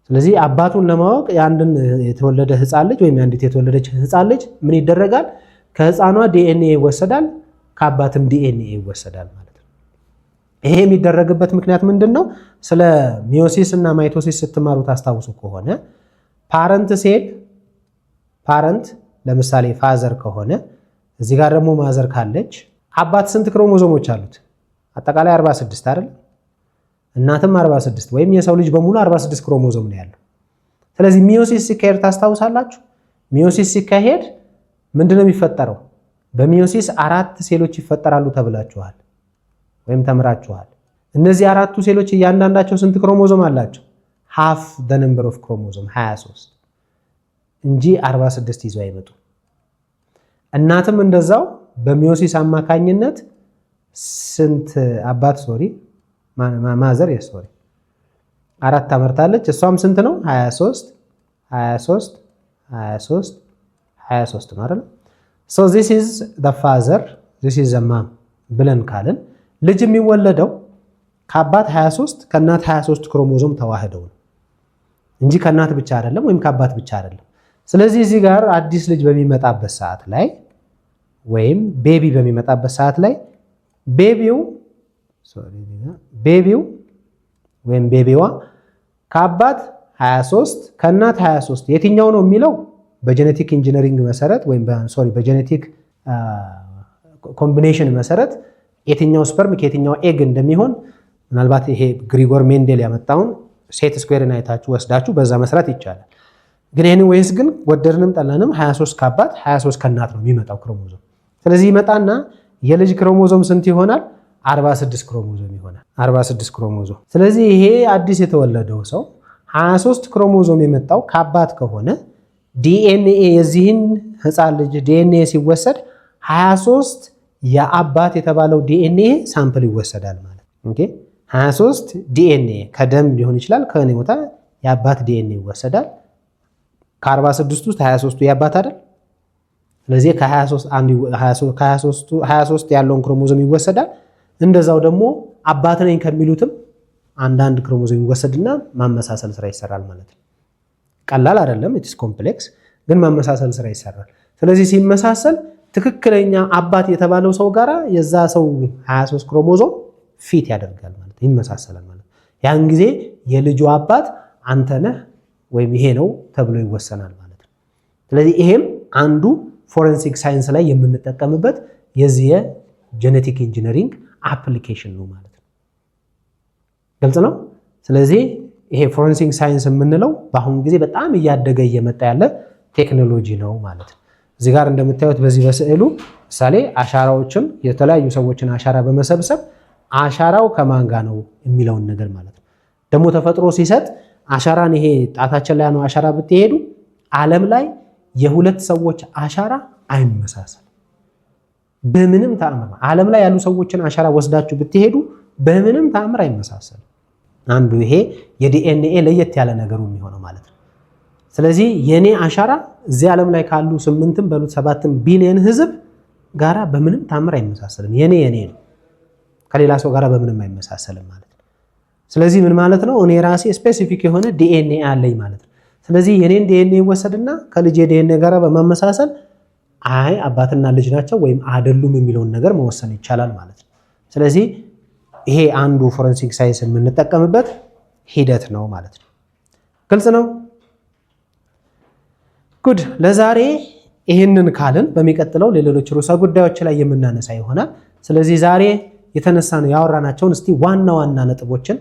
Speaker 1: ስለዚህ አባቱን ለማወቅ የአንድን የተወለደ ህፃን ልጅ ወይም የአንዲት የተወለደች ህፃን ልጅ ምን ይደረጋል? ከህፃኗ ዲኤንኤ ይወሰዳል፣ ከአባትም ዲኤንኤ ይወሰዳል ማለት ነው። ይሄ የሚደረግበት ምክንያት ምንድን ነው? ስለ ሚዮሲስ እና ማይቶሲስ ስትማሩ ታስታውሱ ከሆነ ፓረንት ሴል ፓረንት ለምሳሌ ፋዘር ከሆነ እዚህ ጋር ደግሞ ማዘር ካለች አባት ስንት ክሮሞዞሞች አሉት? አጠቃላይ 46 አይደል? እናትም 46 ወይም የሰው ልጅ በሙሉ 46 ክሮሞዞም ነው ያለው። ስለዚህ ሚዮሲስ ሲካሄድ ታስታውሳላችሁ። ሚዮሲስ ሲካሄድ ምንድነው የሚፈጠረው? በሚዮሲስ 4 ሴሎች ይፈጠራሉ ተብላችኋል ወይም ተምራችኋል። እነዚህ 4ቱ ሴሎች እያንዳንዳቸው ስንት ክሮሞዞም አላቸው? half the number of chromosome 23 እንጂ 46 ይዘው አይመጡ። እናትም እንደዛው በሚዮሲስ አማካኝነት ስንት አባት ማዘር ሶሪ 4 ታመርታለች። እሷም ስንት ነው? 23 23 23 23 ነው አይደል? so this is the father, this is the mom ብለን ካልን ልጅ የሚወለደው ከአባት 23 ከእናት 23 ክሮሞዞም ተዋህደው ነው እንጂ ከእናት ብቻ አይደለም ወይም ከአባት ብቻ አይደለም። ስለዚህ እዚህ ጋር አዲስ ልጅ በሚመጣበት ሰዓት ላይ ወይም ቤቢ በሚመጣበት ሰዓት ላይ ቤቢው ወይም ቤቢዋ ከአባት 23 ከእናት 23 የትኛው ነው የሚለው በጄኔቲክ ኢንጂነሪንግ መሰረት ወይም በጄኔቲክ ኮምቢኔሽን መሰረት የትኛው ስፐርም ከየትኛው ኤግ እንደሚሆን ምናልባት ይሄ ግሪጎር ሜንዴል ያመጣውን ሴት ስኩዌርን አይታችሁ ወስዳችሁ በዛ መስራት ይቻላል። ግን ኤኒዌይስ ግን ወደድንም ጠላንም 23 ከአባት 23 ከእናት ነው የሚመጣው ክሮሞዞም። ስለዚህ ይመጣና የልጅ ክሮሞዞም ስንት ይሆናል? 46 ክሮሞዞም ይሆናል። 46 ክሮሞዞም። ስለዚህ ይሄ አዲስ የተወለደው ሰው 23 ክሮሞዞም የመጣው ከአባት ከሆነ ዲኤንኤ የዚህን ህፃን ልጅ ዲኤንኤ ሲወሰድ 23 የአባት የተባለው ዲኤንኤ ሳምፕል ይወሰዳል ማለት ኦኬ። 23 ዲኤንኤ ከደም ሊሆን ይችላል ከኔ ቦታ የአባት ዲኤንኤ ይወሰዳል። ከ46 ውስጥ 23ቱ የአባት አይደል? ስለዚህ ከ23 ያለውን ክሮሞዞም ይወሰዳል። እንደዛው ደግሞ አባት ነኝ ከሚሉትም አንዳንድ ክሮሞዞም ይወሰድና ማመሳሰል ስራ ይሰራል ማለት ነው። ቀላል አይደለም፣ ኢትስ ኮምፕሌክስ፣ ግን ማመሳሰል ስራ ይሰራል። ስለዚህ ሲመሳሰል ትክክለኛ አባት የተባለው ሰው ጋራ የዛ ሰው 23 ክሮሞዞም ፊት ያደርጋል ማለት ይመሳሰላል ማለት። ያን ጊዜ የልጁ አባት አንተ ነህ ወይም ይሄ ነው ተብሎ ይወሰናል ማለት ነው። ስለዚህ ይሄም አንዱ ፎረንሲክ ሳይንስ ላይ የምንጠቀምበት የዚህ የጄኔቲክ ኢንጂነሪንግ አፕሊኬሽን ነው ማለት ነው። ግልጽ ነው። ስለዚህ ይሄ ፎረንሲክ ሳይንስ የምንለው በአሁኑ ጊዜ በጣም እያደገ እየመጣ ያለ ቴክኖሎጂ ነው ማለት ነው። እዚህ ጋር እንደምታዩት በዚህ በስዕሉ ምሳሌ አሻራዎችን የተለያዩ ሰዎችን አሻራ በመሰብሰብ አሻራው ከማን ጋር ነው የሚለውን ነገር ማለት ነው። ደግሞ ተፈጥሮ ሲሰጥ አሻራን ይሄ ጣታችን ላይ ነው አሻራ ብትሄዱ ዓለም ላይ የሁለት ሰዎች አሻራ አይመሳሰልም በምንም ተአምር። ዓለም ላይ ያሉ ሰዎችን አሻራ ወስዳችሁ ብትሄዱ በምንም ተአምር አይመሳሰልም። አንዱ ይሄ የዲኤንኤ ለየት ያለ ነገሩ የሚሆነው ማለት ነው። ስለዚህ የኔ አሻራ እዚህ ዓለም ላይ ካሉ 8ም በሉት 7 ቢሊዮን ህዝብ ጋራ በምንም ተአምር አይመሳሰልም። የኔ ነው ከሌላ ሰው ጋራ በምንም አይመሳሰልም ማለት ነው። ስለዚህ ምን ማለት ነው? እኔ ራሴ ስፔሲፊክ የሆነ ዲኤንኤ አለኝ ማለት ነው። ስለዚህ የኔን ዲኤንኤ ወሰድና ከልጅ ዲኤንኤ ጋራ በማመሳሰል አይ አባትና ልጅ ናቸው ወይም አይደሉም የሚለውን ነገር መወሰን ይቻላል ማለት ነው። ስለዚህ ይሄ አንዱ ፎረንሲክ ሳይንስ የምንጠቀምበት ሂደት ነው ማለት ነው። ግልጽ ነው። ጉድ። ለዛሬ ይህንን ካልን በሚቀጥለው ለሌሎች ርዕሰ ጉዳዮች ላይ የምናነሳ ይሆናል። ስለዚህ ዛሬ የተነሳነው ያወራናቸውን እስቲ ዋና ዋና ነጥቦችን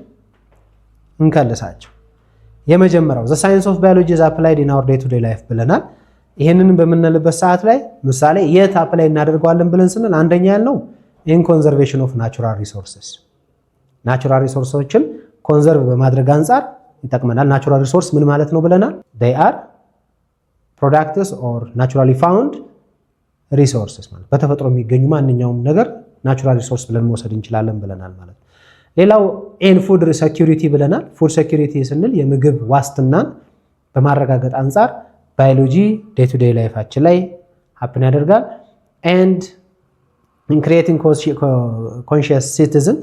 Speaker 1: እንከልሳቸው። የመጀመሪያው ዘ ሳይንስ ኦፍ ባዮሎጂ ኢዝ አፕላይድ ኢን አወር ዴይ ቱ ዴይ ላይፍ ብለናል። ይህንን በምንልበት ሰዓት ላይ ምሳሌ የት አፕላይ እናደርገዋለን ብለን ስንል አንደኛ ያልነው ኢን ኮንዘርቬሽን ኦፍ ናቹራል ሪሶርስስ፣ ናቹራል ሪሶርሶችን ኮንዘርቭ በማድረግ አንጻር ይጠቅመናል። ናቹራል ሪሶርስ ምን ማለት ነው ብለናል? they are products or naturally found resources ማለት በተፈጥሮ የሚገኙ ማንኛውም ነገር ናቹራል ሪሶርስ ብለን መውሰድ እንችላለን ብለናል ማለት ነው። ሌላው ኤን ፉድ ሴኩሪቲ ብለናል። ፉድ ሴኩሪቲ ስንል የምግብ ዋስትናን በማረጋገጥ አንጻር ባዮሎጂ ዴይ ቱ ዴይ ላይፋችን ላይ ሀፕን ያደርጋል። ኤንድ ኢን ክሪኤቲንግ ኮንሺየስ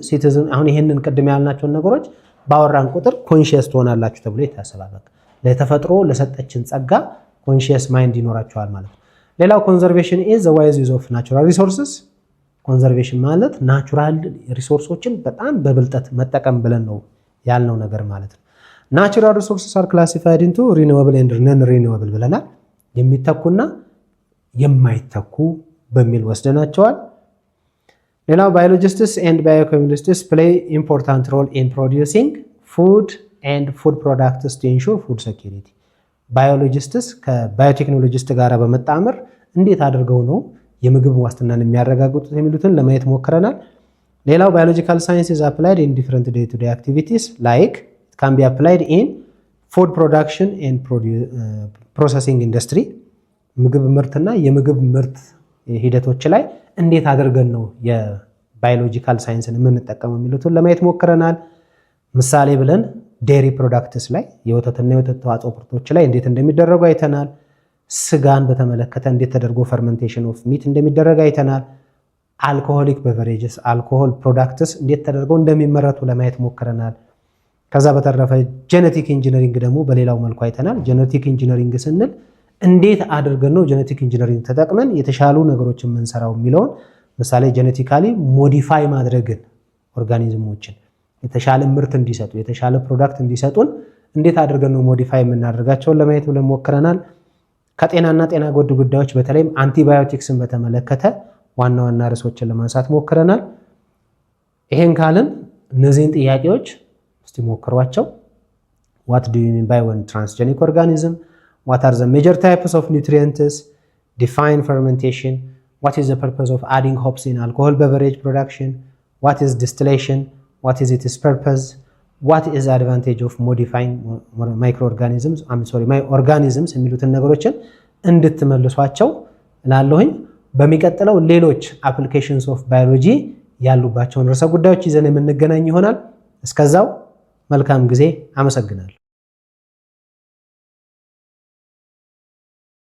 Speaker 1: ሲቲዝን አሁን ይሄንን ቅድም ያልናቸውን ነገሮች ባወራን ቁጥር ኮንሺየስ ትሆናላችሁ ተብሎ ይታሰባል። ለተፈጥሮ ለሰጠችን ጸጋ ኮንሺየስ ማይንድ ይኖራችኋል ማለት ነው። ሌላው ኮንዘርቬሽን ኢዝ ዘ ዋይዝ ዩዝ ኦፍ ናቹራል ሪሶርስስ። ኮንዘርቬሽን ማለት ናቹራል ሪሶርሶችን በጣም በብልጠት መጠቀም ብለን ነው ያልነው ነገር ማለት ነው። ናቹራል ሪሶርስስ አር ክላሲፋይድ ኢንቱ ሪኒዌብል ኤንድ ነን ሪኒዌብል ብለናል። የሚተኩና የማይተኩ በሚል ወስደናቸዋል። ሌላው ባዮሎጂስትስ ኤንድ ባዮኬሚስትስ ፕሌይ ኢምፖርታንት ሮል ኢን ፕሮዲዩሲንግ ፉድ ኤንድ ፉድ ፕሮዳክትስ ቱ ኢንሹር ፉድ ሴኩሪቲ። ባዮሎጂስትስ ከባዮቴክኖሎጂስት ጋር በመጣመር እንዴት አድርገው ነው የምግብ ዋስትናን የሚያረጋግጡት የሚሉትን ለማየት ሞክረናል። ሌላው ባዮሎጂካል ሳይንስ ኢዝ አፕላይድ ኢን ዲፈረንት ዴይ ቱ ዴይ አክቲቪቲስ ላይክ ኢት ካን ቢ አፕላይድ ኢን ፉድ ፕሮዳክሽን ኤንድ ፕሮሰሲንግ ኢንዱስትሪ። ምግብ ምርትና የምግብ ምርት ሂደቶች ላይ እንዴት አድርገን ነው የባዮሎጂካል ሳይንስን የምንጠቀመው የሚሉትን ለማየት ሞክረናል። ምሳሌ ብለን ዴሪ ፕሮዳክትስ ላይ የወተትና የወተት ተዋጽኦ ምርቶች ላይ እንዴት እንደሚደረጉ አይተናል። ስጋን በተመለከተ እንዴት ተደርጎ ፈርመንቴሽን ኦፍ ሚት እንደሚደረግ አይተናል። አልኮሆሊክ ቤቨሬጅስ አልኮሆል ፕሮዳክትስ እንዴት ተደርገው እንደሚመረቱ ለማየት ሞክረናል። ከዛ በተረፈ ጄኔቲክ ኢንጂነሪንግ ደግሞ በሌላው መልኩ አይተናል። ጄኔቲክ ኢንጂነሪንግ ስንል እንዴት አድርገን ነው ጄኔቲክ ኢንጂነሪንግ ተጠቅመን የተሻሉ ነገሮችን የምንሰራው የሚለውን ምሳሌ ጄኔቲካሊ ሞዲፋይ ማድረግን ኦርጋኒዝሞችን የተሻለ ምርት እንዲሰጡ የተሻለ ፕሮዳክት እንዲሰጡን እንዴት አድርገን ነው ሞዲፋይ የምናደርጋቸውን ለማየት ብለን ሞክረናል። ከጤናና ጤና ጎድ ጉዳዮች በተለይም አንቲባዮቲክስን በተመለከተ ዋና ዋና ርዕሶችን ለማንሳት ሞክረናል። ይሄን ካልን እነዚህን ጥያቄዎች እስቲ ሞክሯቸው። what do you mean by one transgenic organism? What are the major types of nutrients? Define fermentation. What is the purpose of adding hops in alcohol beverage production? What is distillation? What is its purpose? What is the advantage of modifying microorganisms? organisms የሚሉትን ነገሮችን እንድትመልሷቸው እላለሁኝ። በሚቀጥለው ሌሎች applications of biology ያሉባቸውን ርዕሰ ጉዳዮች ይዘን የምንገናኝ ይሆናል። እስከዛው መልካም ጊዜ። አመሰግናለሁ።